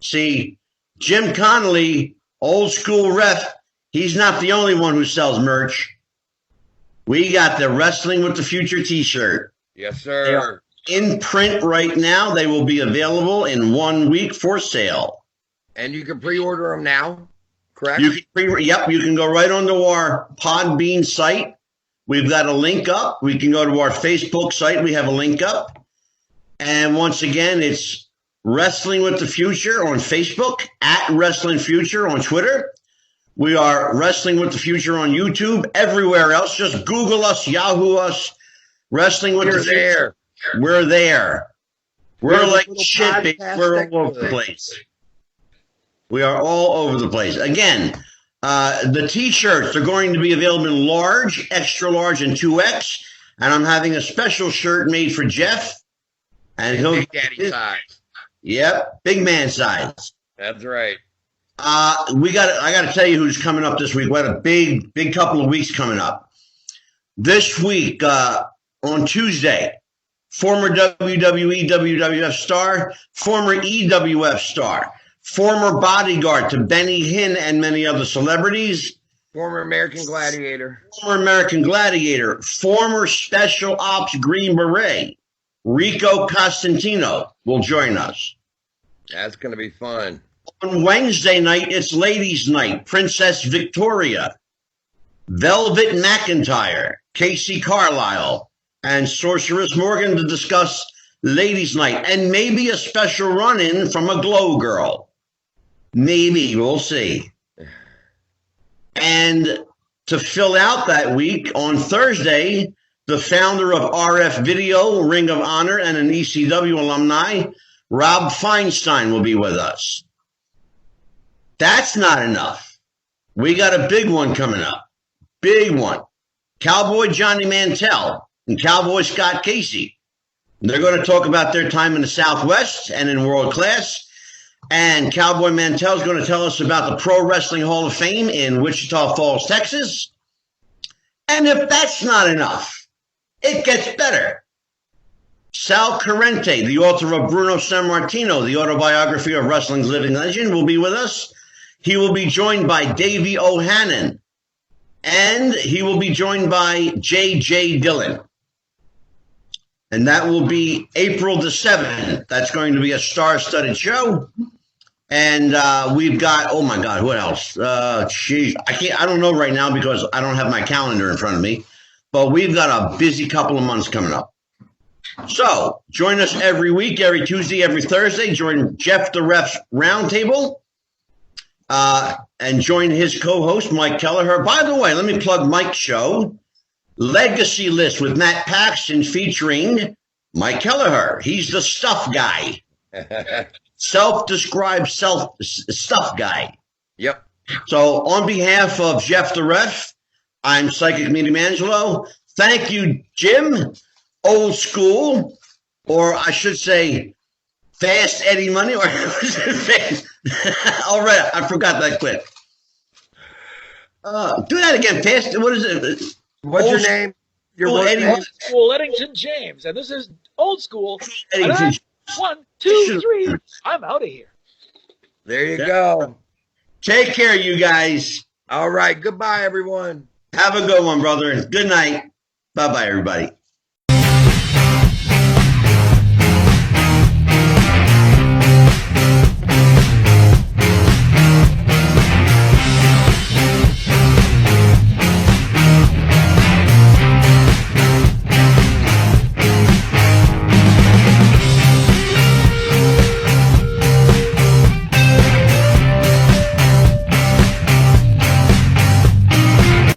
See, Jim Connolly, Old School Ref, he's not the only one who sells merch. We got the Wrestling with the Future t-shirt. Yes, sir. In print right now. They will be available in 1 week for sale. And you can pre-order them now, correct? You can go right onto our Podbean site. We've got a link up. We can go to our Facebook site. We have a link up. And once again, it's Wrestling with the Future on Facebook, at Wrestling Future on Twitter. We are Wrestling with the Future on YouTube. Everywhere else, just Google us, Yahoo us. Wrestling with the Future. We're there. We're like shit. We're all over the place. We are all over the place. Again, the T-shirts are going to be available in large, extra large, and 2X. And I'm having a special shirt made for Jeff. And he'll Big Daddy size. Yep, big man size. That's right. I got to tell you who's coming up this week. We had a big couple of weeks coming up. This week, on Tuesday, former WWE, WWF star, former EWF star, former bodyguard to Benny Hinn and many other celebrities. Former American Gladiator. Former American Gladiator. Former Special Ops Green Beret. Rico Costantino will join us. That's going to be fun. On Wednesday night, it's Ladies' Night. Princess Victoria, Velvet McIntyre, Casey Carlisle, and Sorceress Morgan to discuss Ladies' Night. And maybe a special run-in from a Glow Girl. Maybe. We'll see. And to fill out that week, on Thursday, the founder of RF Video, Ring of Honor, and an ECW alumni, Rob Feinstein, will be with us. That's not enough. We got a big one coming up. Big one. Cowboy Johnny Mantell and Cowboy Scott Casey. They're going to talk about their time in the Southwest and in world class. And Cowboy Mantell is going to tell us about the Pro Wrestling Hall of Fame in Wichita Falls, Texas. And if that's not enough, it gets better. Sal Corrente, the author of Bruno Sammartino, the autobiography of wrestling's living legend, will be with us. He will be joined by Davey O'Hannon. And he will be joined by J.J. Dillon. And that will be April the 7th. That's going to be a star-studded show. And we've got, oh my God, what else? I don't know right now because I don't have my calendar in front of me. But we've got a busy couple of months coming up. So join us every week, every Tuesday, every Thursday. Join Jeff the Ref's Roundtable. And join his co-host, Mike Kelleher. By the way, let me plug Mike's show, Legacy List with Matt Paxton, featuring Mike Kelleher. He's the stuff guy. Self-described stuff guy. Yep. So on behalf of Jeff the Ref, I'm Psychic Medium Angelo. Thank you, Jim. Old school, or I should say Fast Eddie Money, or fast. All right, I forgot that quick. Do that again, Fast. What is it? What's your name? Your work name? School Eddington James, and this is Old School. Eddington. 1, 2, 3. I'm out of here. There you go. Take care, you guys. All right. Goodbye, everyone. Have a good one, brother. Good night. Bye-bye, everybody.